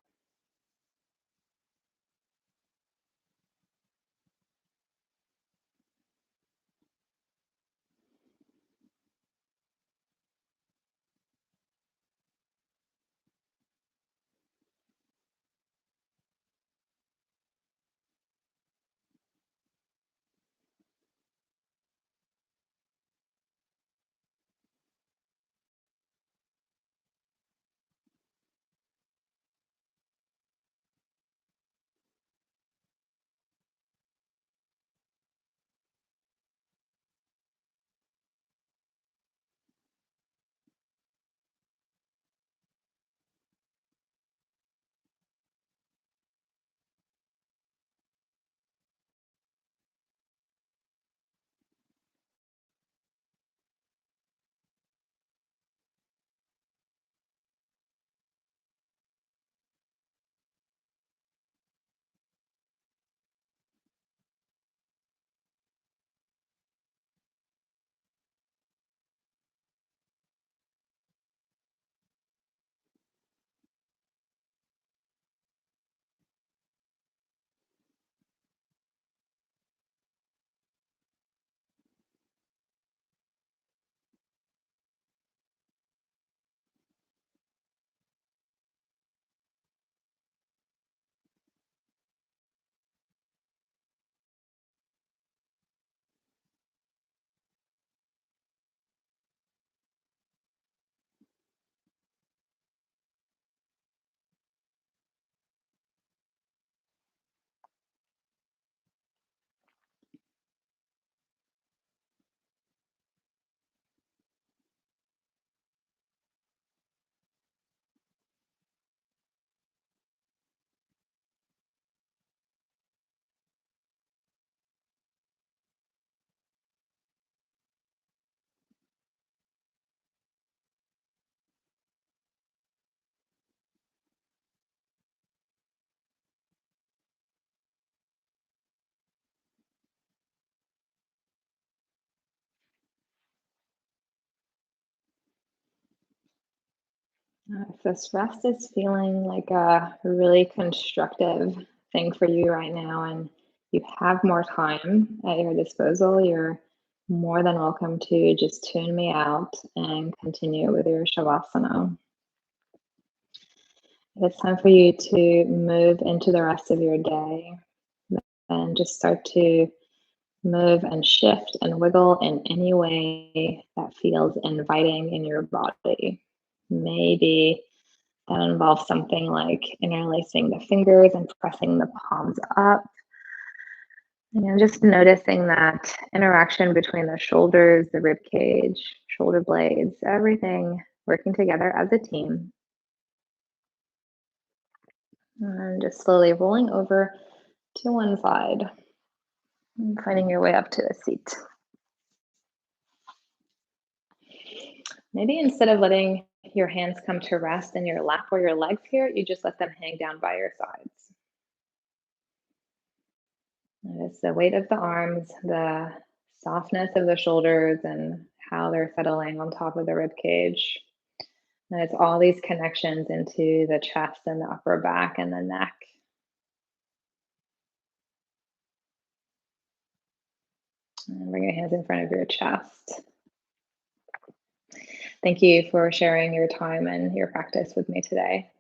If this rest is feeling like a really constructive thing for you right now and you have more time at your disposal, you're more than welcome to just tune me out and continue with your shavasana. It's time for you to move into the rest of your day and just start to move and shift and wiggle in any way that feels inviting in your body. Maybe that involves something like interlacing the fingers and pressing the palms up. And I'm just noticing that interaction between the shoulders, the rib cage, shoulder blades, everything working together as a team. And just slowly rolling over to one side and finding your way up to a seat. Maybe instead of letting your hands come to rest in your lap or your legs here, you just let them hang down by your sides. Notice the weight of the arms, the softness of the shoulders, and how they're settling on top of the rib cage. And it's all these connections into the chest and the upper back and the neck. And bring your hands in front of your chest. Thank you for sharing your time and your practice with me today.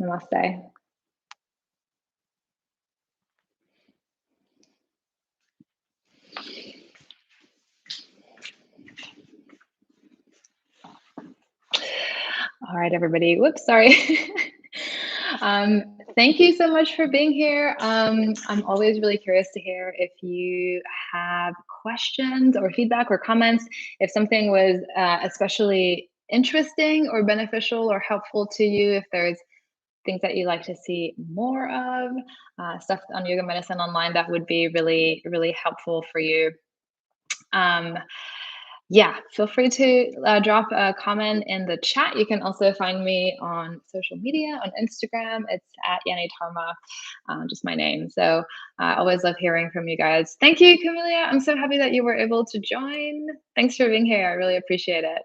Namaste. All right, everybody. Whoops, sorry. Thank you so much for being here. I'm always really curious to hear if you have questions or feedback or comments. If something was especially interesting or beneficial or helpful to you, if there's things that you'd like to see more of, stuff on Yoga Medicine Online that would be really, really helpful for you. Um, yeah, feel free to drop a comment in the chat. You can also find me on social media on Instagram. It's at Yani Tarma, just my name. So I always love hearing from you guys. Thank you, Camelia. I'm so happy that you were able to join. Thanks for being here. I really appreciate it.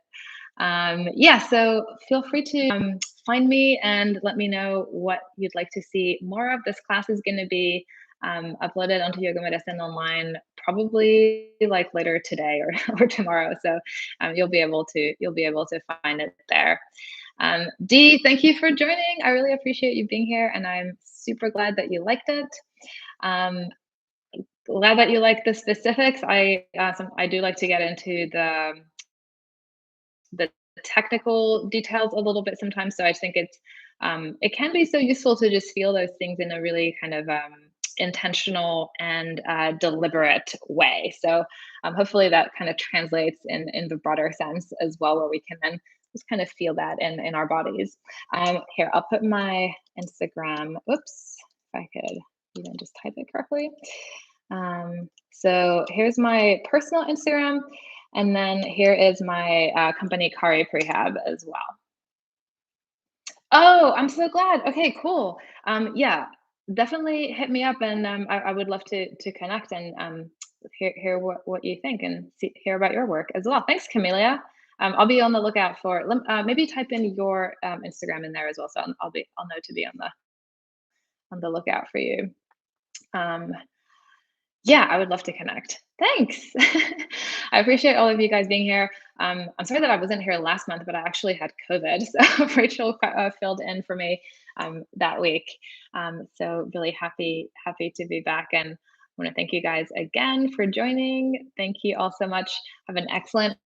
Yeah, so feel free to find me and let me know what you'd like to see more of. This class is going to be uploaded onto Yoga Medicine Online probably like later today or, or tomorrow. So you'll be able to find it there. Dee, thank you for joining. I really appreciate you being here, and I'm super glad that you liked it. Um, Glad that you like the specifics. I do like to get into the technical details a little bit sometimes. So I think it can be so useful to just feel those things in a really kind of intentional and deliberate way. So hopefully that kind of translates in the broader sense as well, where we can then just kind of feel that in our bodies. Here, I'll put my Instagram. Oops, if I could even just type it correctly. So here's my personal Instagram. And then here is my company, Kari Prehab, as well. Oh, I'm so glad. Okay, cool. Yeah, definitely hit me up, and I would love to connect and hear what you think and hear about your work as well. Thanks, Camelia. I'll be on the lookout for. Maybe type in your Instagram in there as well, so I'll know to be on the lookout for you. Um, Yeah, I would love to connect. Thanks. I appreciate all of you guys being here. I'm sorry that I wasn't here last month, but I actually had COVID, so Rachel filled in for me that week. So really happy to be back, and I want to thank you guys again for joining. Thank you all so much. Have an excellent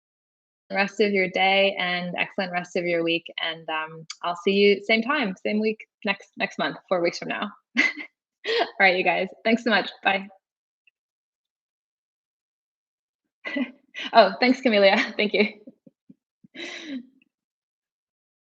rest of your day and excellent rest of your week, and I'll see you same time, same week next month, 4 weeks from now. All right, you guys. Thanks so much. Bye. Oh, thanks, Camelia. Thank you.